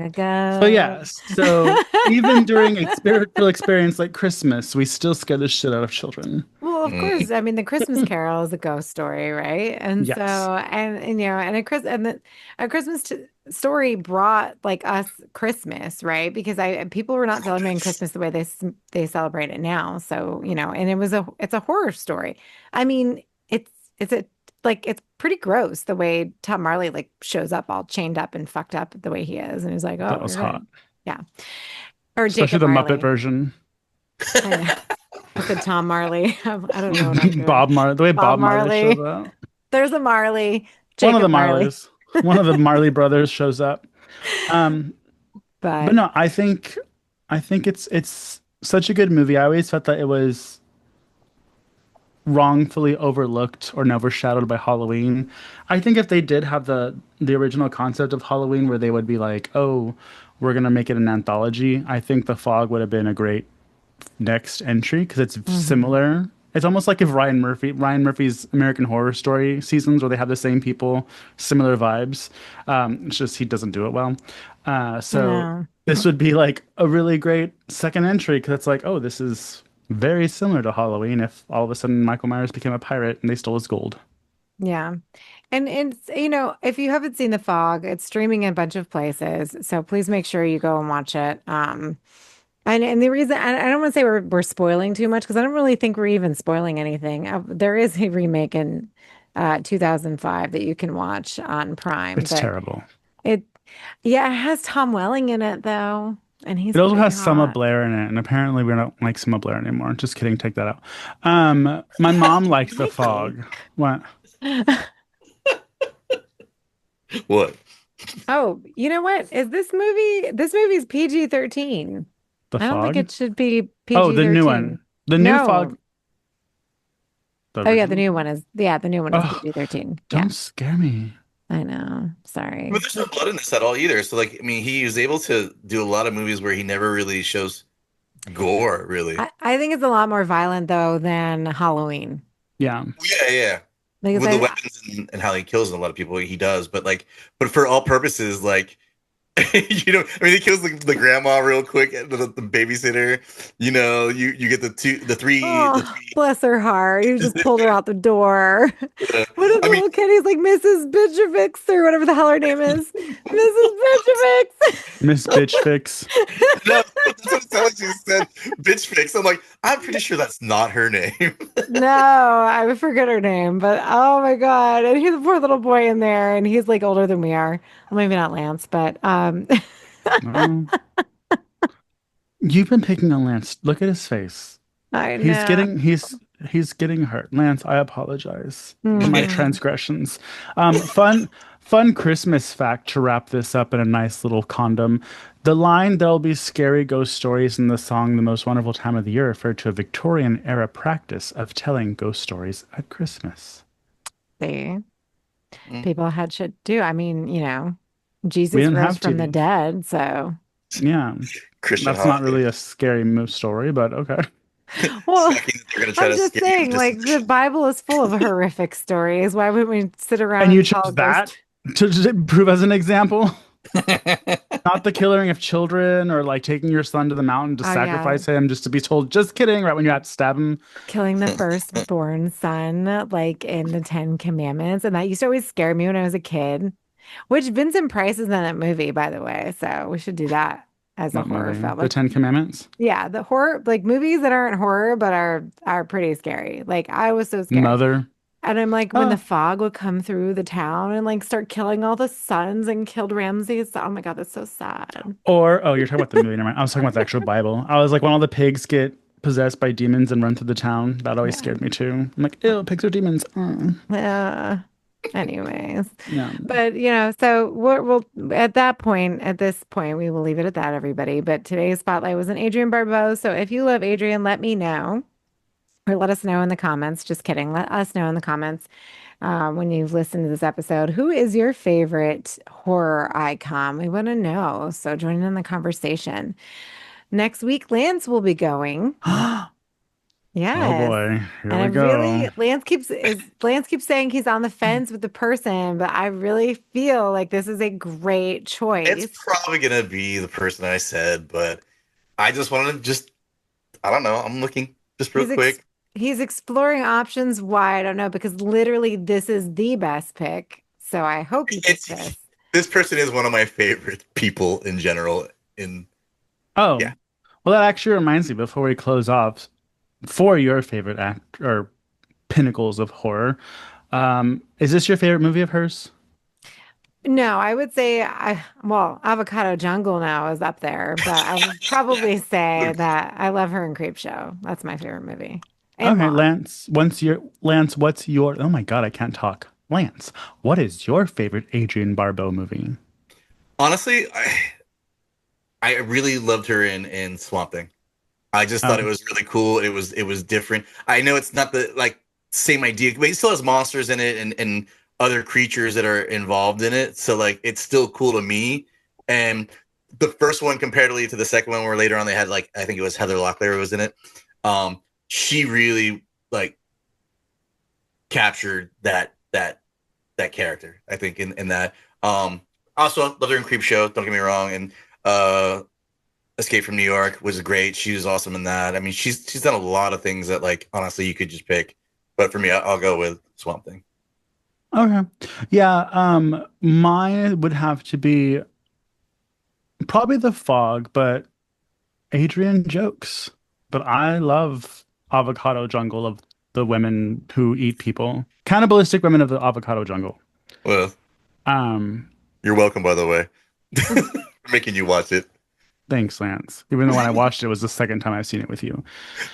So ago. yes, so even during a spiritual experience like Christmas, we still scare the shit out of children. Well, of Mm. course. I mean, the Christmas Carol is a ghost story, right? And so, Yes, and you know, and a Christmas story brought like us Christmas, right? Because people were not celebrating Christmas the way they celebrate it now. So, you know, and it's a horror story. I mean, it's a like it's pretty gross the way Tom Marley like shows up all chained up and fucked up the way he is, and he's like, that "Oh, was you're hot. gonna, yeah." Or Especially Jacob the Muppet Marley. version. I know. I said Tom Marley. I don't know what I'm doing. Bob Marley, the way Bob Bob Marley shows Marley. up. There's a Marley, One of the Jacob Marley. Marleys, one of the Marley brothers shows up. Um, but But no, I think it's such a good movie. I always felt that it was wrongfully overlooked or overshadowed by Halloween. I think if they did have the original concept of Halloween where they would be like, "Oh, we're gonna make it an anthology," I think The Fog would have been a great next entry because it's mhm. similar. It's almost like if Ryan Murphy's American Horror Story seasons where they have the same people, similar vibes. It's just he doesn't do it well. So No. this would be like a really great second entry because it's like, oh, this is very similar to Halloween. If all of a sudden Michael Myers became a pirate and they stole his gold. Yeah. And it's, you know, if you haven't seen The Fog, it's streaming in a bunch of places. So please make sure you go and watch it. And the reason I don't want to say we're spoiling too much because I don't really think we're even spoiling anything. There is a remake in 2005 that you can watch on Prime, It's but terrible. it yeah, it has Tom Welling in it though, and he's It also pretty has Selma hot. Blair in it, and apparently we don't like Selma Blair anymore. Just kidding, take that out. My mom liked The Mikey. Fog. What? What? Oh, you know what? Is this movie? This movie's PG-13. The I don't think Fog? it should be Oh, the new one. PG-13. The new Fog. No. The Oh yeah, the original? new one is the new one is Oh, PG-13. Yeah, don't scare me. I know. But Sorry. there's no blood in this at all either. So, like, I mean, he was able to do a lot of movies where he never really shows gore, really. I think it's a lot more violent though than Halloween. Yeah. Yeah, yeah. Because With the weapons and how he kills a lot of people, he does. But like, but for all purposes, like, I mean, he kills the grandma real quick, and the babysitter. You get the oh, three. bless her heart. He just pulled her out the door. What is the I mean, little kid? He's like Mrs. Bitchevix or whatever the hell her name is. Mrs. Miss Bitch Fix. no, that's what it sounded like. She said bitch fix. I'm like, I'm pretty sure that's not her name. No, I forget her name, but oh my God. And he's a poor little boy in there, and he's like older than we are. Well, maybe not Lance, but Oh, you've been picking on Lance. Look at his face. I He's know. getting he's getting hurt. Lance, I apologize for my Mhm. transgressions. Fun Christmas fact to wrap this up in a nice little condom. The line "There'll be scary ghost stories" in the song "The Most Wonderful Time of the Year" referred to a Victorian era practice of telling ghost stories at Christmas. See, Mm. people had shit to do. I mean, you know, We Jesus didn't rose have from the TVs. dead, so Yeah, Christian that's not holiday. really a scary story, but okay. well, Shocking that they're gonna try I'm to just scare you saying, with this. like the Bible is full of horrific stories. Why wouldn't we sit around And you and tell chose a that ghost? to prove as an example? Not the killing of children or like taking your son to the mountain to Oh yeah, sacrifice him just to be told, just kidding, right when you have to stab him. killing the firstborn son, like in the Ten Commandments, and that used to always scare me when I was a kid. Which Vincent Price is in that movie, by the way, so we should do that as a What horror movie? film. The Like, Ten Commandments? yeah, the horror, like movies that aren't horror but are pretty scary. Like I was so scared. Mother. And I'm like, when the Oh. fog would come through the town and like start killing all the sons and killed Ramses. Oh my God, that's so sad. Or, oh, you're talking about the movie. Never mind. I was talking about the actual Bible. I was like, when all the pigs get possessed by demons and run through the town, that always Yeah. scared me too. I'm like, ew, pigs are demons. Yeah. Anyways, Yeah. but you know, so we'll at this point, we will leave it at that, everybody. But today's spotlight was an Adrienne Barbeau. So if you love Adrienne, let me know or let us know in the comments. Just kidding. Let us know in the comments when you've listened to this episode. Who is your favorite horror icon? We want to know. So join in the conversation. Next week, Lance will be going. Yes. Oh boy, here And we I go. really, Lance keeps saying he's on the fence with the person, but I really feel like this is a great It's choice. probably gonna be the person I said, but I just wanted to just I don't know. I'm looking just real He's ex quick. he's exploring options. Why? I don't know, because literally this is the best pick. So I hope you pick It's this. this person is one of my favorite people in general. In Oh, yeah, well, that actually reminds me before we close off, for your favorite act or pinnacles of horror, is this your favorite movie of hers? No, I would say well, Avocado Jungle now is up there, but I would probably say that I love her in Creepshow. That's my favorite movie. And Okay, Lost. Lance, what's your, oh my God, I can't talk. Lance, what is your favorite Adrienne Barbeau movie? honestly, I really loved her in Swamp Thing. I just thought it Oh, was really cool. It was different. I know it's not the like same idea, but it still has monsters in it and other creatures that are involved in it. So like it's still cool to me. And the first one comparatively to the second one, where later on they had like I think it was Heather Locklear was in it. She really like captured that character. I think in that. Also love her in Creep Show. Don't get me wrong. And uh Escape from New York was great. She was awesome in that. I mean, she's done a lot of things that like honestly you could just pick. But for me, I'll go with Swamp Thing. okay. Yeah, mine would have to be probably The Fog, but Adrian jokes. But I love Avocado Jungle of the women who eat people. Cannibalistic women of the Avocado Jungle. Well, Um, you're welcome, by the way. For making you watch it. Thanks, Lance. Even though when I watched it, it was the second time I've seen it with you.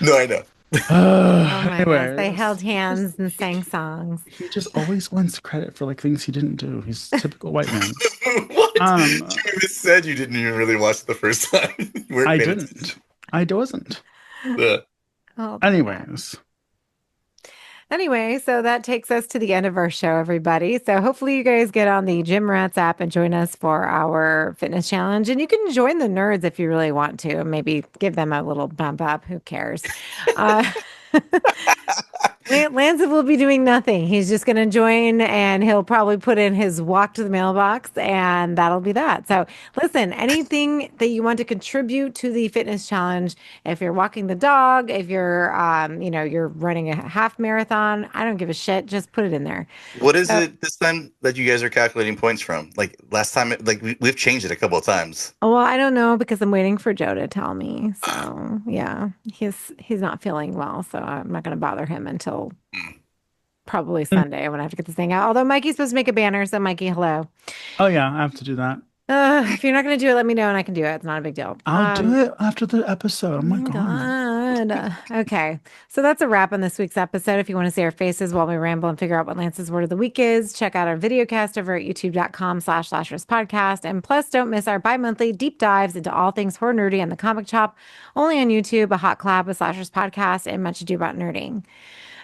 No, I know. Oh my gosh, they Anyways, held hands and sang songs. he just always wants credit for like things he didn't do. He's typical white man. What? You Um, even said you didn't even really watch it the first time. You weren't I paying didn't. I wasn't. attention. Oh, poor. Anyways, Anyway, so that takes us to the end of our show, everybody. So hopefully you guys get on the Gym Rats app and join us for our fitness challenge. And you can join the nerds if you really want to. Maybe give them a little bump up. Who cares? Uh, Lance will be doing nothing. He's just going to join and he'll probably put in his walk to the mailbox and that'll be that. So listen, anything that you want to contribute to the fitness challenge, if you're walking the dog, if you're, you're running a half marathon, I don't give a shit. Just put it in there. What is So, it this time that you guys are calculating points from? Like last time, like we've changed it a couple of times. well, I don't know because I'm waiting for Joe to tell me. So yeah, he's not feeling well. So I'm not going to bother him until probably Sunday when I have to get this thing out. Although Mikey's supposed to make a banner. So Mikey, hello. oh yeah, I have to do that. If you're not going to do it, let me know and I can do it. It's not a big deal. I'll do it after the episode. Oh Oh my my God. God. Okay. So that's a wrap on this week's episode. If you want to see our faces while we ramble and figure out what Lance's word of the week is, check out our video cast over at youtube.com/slashers podcast. And plus, don't miss our bi-monthly deep dives into all things horror nerdy and the comic shop, only on YouTube, a hot collab with Slashers podcast, and much ado about nerding.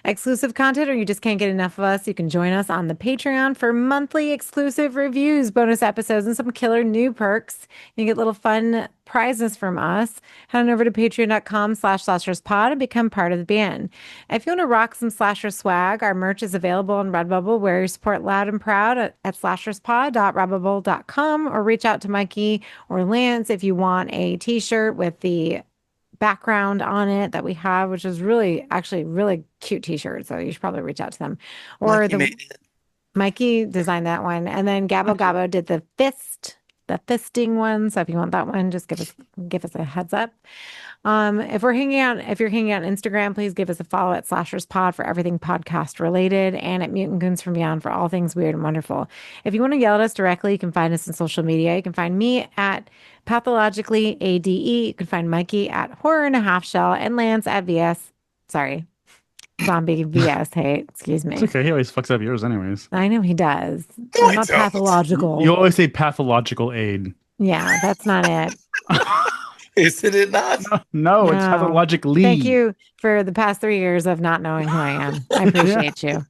Exclusive content, or you just can't get enough of us, you can join us on the Patreon for monthly exclusive reviews, bonus episodes, and some killer new perks. You get little fun prizes from us. Head on over to patreon.com/slasherspod and become part of the band. If you want to rock some slasher swag, our merch is available on Redbubble, where you support loud and proud at slasherspod.redbubble.com, or reach out to Mikey or Lance if you want a t-shirt with the background on it that we have, which is actually really cute t-shirt. So you should probably reach out to them. Or Mikey made it. Mikey designed that one. And then Gabo Gabo did the fisting one. So if you want that one, just give us a heads up. If you're hanging out on Instagram, please give us a follow at Slashers Pod for everything podcast related, and at Mutant Goons from Beyond for all things weird and wonderful. If you want to yell at us directly, you can find us on social media. You can find me at Pathologically ADE. You can find Mikey at Horror in a Half Shell, and Lance at Zombie VS Hate. Excuse me. It's okay. He always fucks up yours anyways. I know he does. No, I'm I not don't. pathological. You always say pathological aid. Yeah, that's not it. Isn't it not? No, it's No. pathologically. Thank you for the past 3 years of not knowing who I am. I appreciate you.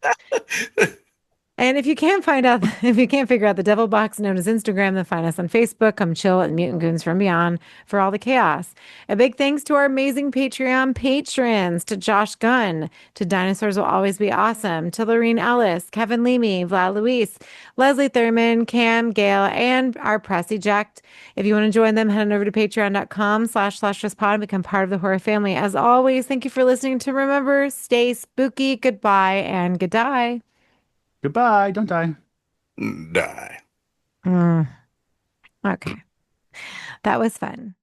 And if you can't figure out the devil box known as Instagram, then find us on Facebook. Come chill at Mutant Goons from Beyond for all the chaos. A big thanks to our amazing Patreon patrons, to Josh Gunn, to Dinosaurs Will Always Be Awesome, to Lorene Ellis, Kevin Leamy, Vlad Luis, Leslie Thurman, Cam, Gail, and our press eject. If you want to join them, head on over to patreon.com/pod and become part of the horror family. As always, thank you for listening to Remember, stay spooky, goodbye, and good die. Goodbye. Don't die. Die. Okay. That was fun.